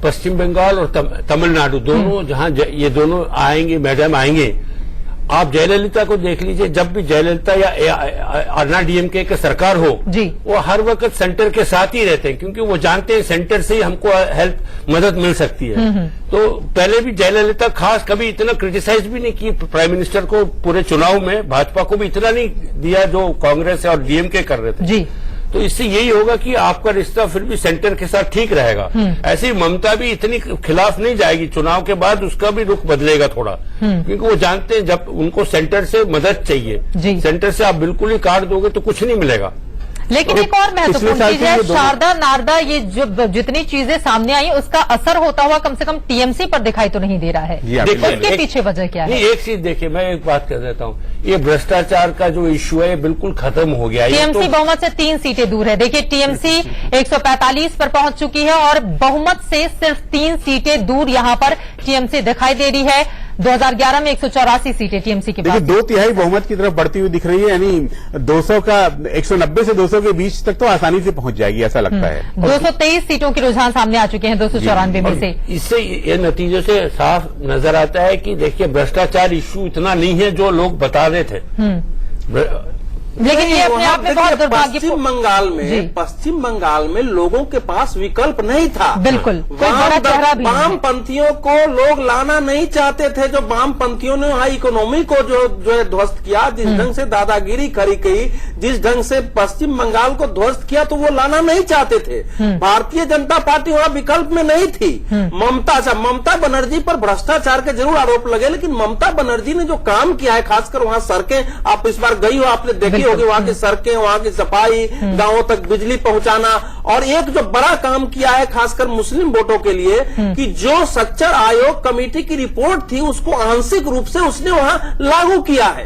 पश्चिम बंगाल और तमिलनाडु दोनों जहां ये दोनों आएंगे, मैडम आएंगे, आप जयललिता को देख लीजिए, जब भी जयललिता या अन्ना डीएमके की सरकार हो जी, वो हर वक्त सेंटर के साथ ही रहते हैं, क्योंकि वो जानते हैं सेंटर से ही हमको हेल्प मदद मिल सकती है। तो पहले भी जयललिता खास कभी इतना क्रिटिसाइज भी नहीं की प्राइम मिनिस्टर को, पूरे चुनाव में भाजपा को भी इतना नहीं दिया जो कांग्रेस और डीएमके कर रहे थे जी। तो इससे यही होगा कि आपका रिश्ता फिर भी सेंटर के साथ ठीक रहेगा। ऐसी ममता भी इतनी खिलाफ नहीं जाएगी, चुनाव के बाद उसका भी रुख बदलेगा थोड़ा, क्योंकि वो जानते हैं जब उनको सेंटर से मदद चाहिए, सेंटर से आप बिल्कुल ही काट दोगे तो कुछ नहीं मिलेगा। लेकिन एक और महत्वपूर्ण चीज है, शारदा नारदा, ये जो जितनी चीजें सामने आई उसका असर होता हुआ कम से कम टीएमसी पर दिखाई तो नहीं दे रहा है। इसके पीछे वजह क्या है? एक चीज देखिए, मैं एक बात कह देता हूँ, ये भ्रष्टाचार का जो इश्यू है बिल्कुल खत्म हो गया है। टीएमसी बहुमत से 3 सीटें दूर है। देखिए, टीएमसी 145 पर पहुंच चुकी है और बहुमत से सिर्फ 3 सीटें दूर यहां पर टीएमसी दिखाई दे रही है। 2011 में 184 सीटें टीएमसी के पास। 2/3 बहुमत की तरफ बढ़ती हुई दिख रही है, यानी 200 का 190 से 200 के बीच तक तो आसानी से पहुंच जाएगी, ऐसा लगता है। 223 सीटों के रुझान सामने आ चुके हैं 294 में से। इससे ये नतीजों से साफ नजर आता है कि देखिए, भ्रष्टाचार इश्यू इतना नहीं है जो लोग बता रहे थे। लेकिन ये अपने आप में बहुत दुर्भाग्यपूर्ण। पश्चिम बंगाल में लोगों के पास विकल्प नहीं था। बिल्कुल, कोई बड़ा चेहरा भी नहीं। वामपंथियों को लोग लाना नहीं चाहते थे। जो वामपंथियों ने वहां इकोनॉमी को जो है ध्वस्त किया, जिस ढंग से दादागिरी करी गई, जिस ढंग से पश्चिम बंगाल को ध्वस्त किया, तो वो लाना नहीं चाहते थे। भारतीय जनता पार्टी वहां विकल्प में नहीं थी। ममता बनर्जी पर भ्रष्टाचार के जरूर आरोप लगे, लेकिन ममता बनर्जी ने जो काम किया है, खासकर वहां सड़कें, आप इस बार गई हो, आपने देखी होगी, वहाँ की सड़कें, वहाँ की सफाई, गांवों तक बिजली पहुंचाना। और एक जो बड़ा काम किया है खासकर मुस्लिम वोटों के लिए कि जो सच्चर आयोग कमेटी की रिपोर्ट थी उसको आंशिक रूप से उसने वहां लागू किया है।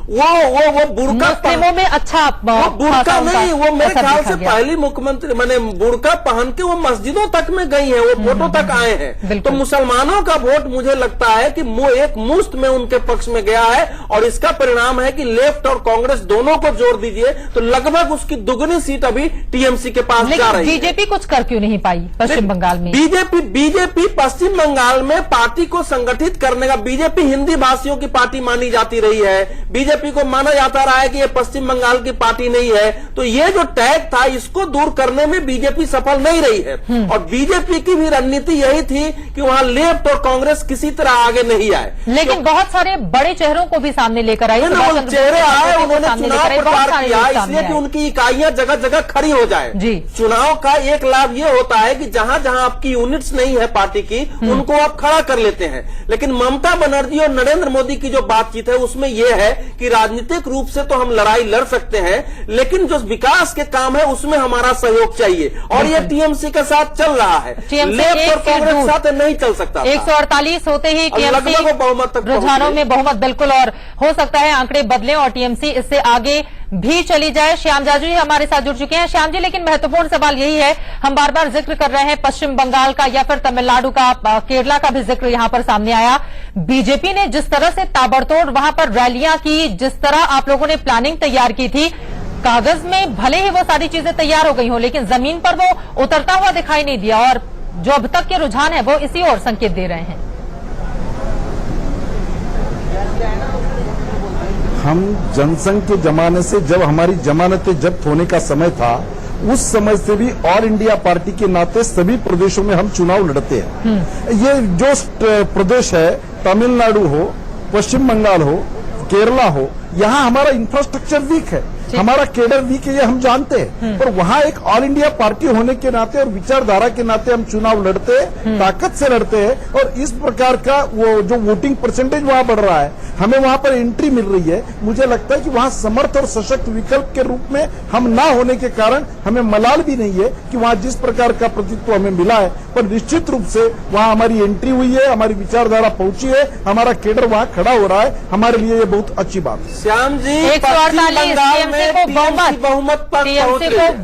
वो बुर्का मुस्लिमों में अच्छा बुर्का नहीं, वो मेरे ख्याल से पहली मुख्यमंत्री मैंने बुर्का पहन के वो मस्जिदों तक में गई है, वो फोटो तक आए हैं। तो मुसलमानों का वोट मुझे लगता है कि एक मुश्त में उनके पक्ष में गया है और इसका परिणाम है कि लेफ्ट और कांग्रेस दोनों को जोड़ दीजिए तो लगभग उसकी दुगनी सीट अभी टीएमसी के पास जा रही है। बीजेपी कुछ कर क्यों नहीं पाई पश्चिम बंगाल में? बीजेपी पश्चिम बंगाल में पार्टी को संगठित करने का, बीजेपी हिंदी भाषियों की पार्टी मानी जाती रही है, बीजेपी को माना जाता रहा है कि ये पश्चिम बंगाल की पार्टी नहीं है। तो ये जो टैग था इसको दूर करने में बीजेपी सफल नहीं रही है। और बीजेपी की भी रणनीति यही थी कि वहां लेफ्ट और कांग्रेस किसी तरह आगे नहीं आए। लेकिन बहुत सारे बड़े चेहरों को भी सामने लेकर आई, चेहरे आए, उन्होंने चुनाव प्रचार किया इसलिए कि उनकी इकाइयां जगह जगह खड़ी हो जाए। चुनाव का एक लाभ ये होता है कि जहां जहां आपकी यूनिट्स नहीं है पार्टी की उनको आप खड़ा कर लेते हैं। लेकिन ममता बनर्जी और नरेंद्र मोदी की जो बातचीत है उसमें यह है कि राजनीतिक रूप से तो हम लड़ाई लड़ सकते हैं लेकिन जो विकास के काम है उसमें हमारा सहयोग चाहिए और ये टीएमसी के साथ चल रहा है, लेफ्ट और कांग्रेस के साथ नहीं चल सकता। 148 होते ही टीएमसी बहुमत तक रुझानों में बहुमत बिल्कुल, और हो सकता है आंकड़े बदलें और टीएमसी इससे आगे भी चली जाए। श्याम जाजू जी हमारे साथ जुड़ चुके हैं। श्याम जी, लेकिन महत्वपूर्ण सवाल यही है, हम बार बार जिक्र कर रहे हैं पश्चिम बंगाल का या फिर तमिलनाडु का, केरला का भी जिक्र यहां पर सामने आया। बीजेपी ने जिस तरह से ताबड़तोड़ वहां पर रैलियां की, जिस तरह आप लोगों ने प्लानिंग तैयार की थी, कागज में भले ही वो सारी चीजें तैयार हो गई हो लेकिन जमीन पर वो उतरता हुआ दिखाई नहीं दिया और जो अब तक के रुझान है वो इसी ओर संकेत दे रहे हैं। हम जनसंघ के जमाने से जब हमारी जमानतें जब्त होने का समय था उस समय से भी ऑल इंडिया पार्टी के नाते सभी प्रदेशों में हम चुनाव लड़ते हैं। ये जो प्रदेश है, तमिलनाडु हो, पश्चिम बंगाल हो, केरला हो, यहाँ हमारा इंफ्रास्ट्रक्चर वीक है, हमारा केडर वीक है, ये हम जानते हैं। पर वहाँ एक ऑल इंडिया पार्टी होने के नाते और विचारधारा के नाते हम चुनाव लड़ते हैं, ताकत से लड़ते हैं और इस प्रकार का वो जो वोटिंग परसेंटेज वहाँ बढ़ रहा है, हमें वहाँ पर एंट्री मिल रही है। मुझे लगता है कि वहाँ समर्थ और सशक्त विकल्प के रूप में हम ना होने के कारण हमें मलाल भी नहीं है कि वहाँ जिस प्रकार का प्रतिनिधित्व हमें मिला है, पर निश्चित रूप से वहाँ हमारी एंट्री हुई है, हमारी विचारधारा पहुंची है, हमारा केडर वहाँ खड़ा हो रहा है, हमारे लिए ये बहुत अच्छी बात है। श्याम जी, 148 टीएमसी को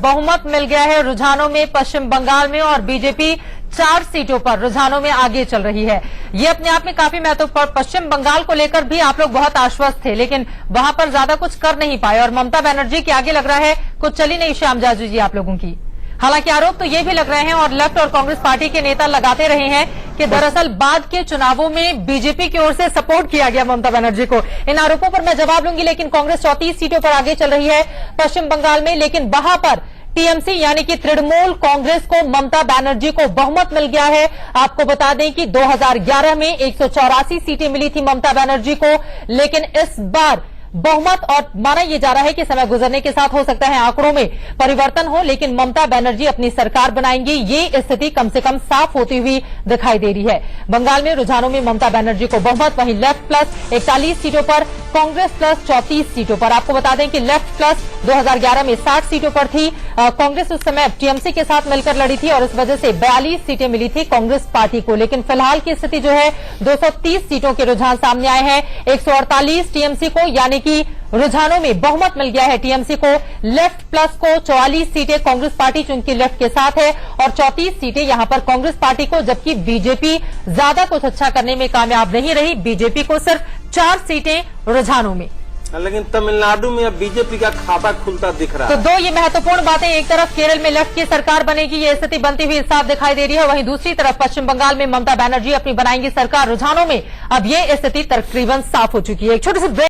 बहुमत मिल गया है रुझानों में पश्चिम बंगाल में और बीजेपी 4 सीटों पर रुझानों में आगे चल रही है। ये अपने आप में काफी महत्वपूर्ण। पश्चिम बंगाल को लेकर भी आप लोग बहुत आश्वस्त थे लेकिन वहां पर ज्यादा कुछ कर नहीं पाए और ममता बनर्जी के आगे लग रहा है कुछ चली नहीं श्याम जाजू जी आप लोगों की। हालांकि आरोप तो ये भी लग रहे हैं और लेफ्ट और कांग्रेस पार्टी के नेता लगाते रहे हैं कि दरअसल बाद के चुनावों में बीजेपी की ओर से सपोर्ट किया गया ममता बनर्जी को। इन आरोपों पर मैं जवाब लूंगी लेकिन कांग्रेस 34 सीटों पर आगे चल रही है पश्चिम बंगाल में, लेकिन वहां पर टीएमसी यानी कि तृणमूल कांग्रेस को ममता बनर्जी को बहुमत मिल गया है। आपको बता दें कि 2011 में 184 सीटें मिली थी ममता बनर्जी को, लेकिन इस बार बहुमत और माना यह जा रहा है कि समय गुजरने के साथ हो सकता है आंकड़ों में परिवर्तन हो लेकिन ममता बनर्जी अपनी सरकार बनाएंगी, ये स्थिति कम से कम साफ होती हुई दिखाई दे रही है। बंगाल में रुझानों में ममता बनर्जी को बहुमत, वहीं लेफ्ट प्लस 41 सीटों पर, कांग्रेस प्लस 34 सीटों पर। आपको बता दें कि लेफ्ट प्लस 2011 में 60 सीटों पर थी, कांग्रेस उस समय टीएमसी के साथ मिलकर लड़ी थी और इस वजह से 42 सीटें मिली थी कांग्रेस पार्टी को। लेकिन फिलहाल की स्थिति जो है 230 सीटों के रुझान सामने आए हैं। 148 टीएमसी को यानी कि रुझानों में बहुमत मिल गया है टीएमसी को, लेफ्ट प्लस को 44 सीटें कांग्रेस पार्टी चूंकि लेफ्ट के साथ है और 34 सीटें यहां पर कांग्रेस पार्टी को, जबकि बीजेपी ज्यादा कुछ अच्छा करने में कामयाब नहीं रही। बीजेपी को सिर्फ 4 सीटें रुझानों में, लेकिन तमिलनाडु में अब बीजेपी का खाता खुलता दिख रहा है। तो 2 ये महत्वपूर्ण बातें, एक तरफ केरल में लेफ्ट की सरकार बनेगी, ये स्थिति बनती हुई साफ दिखाई दे रही है, वहीं दूसरी तरफ पश्चिम बंगाल में ममता बनर्जी अपनी बनाएंगी सरकार। रुझानों में अब ये स्थिति तकरीबन साफ हो चुकी है। एक छोटी सी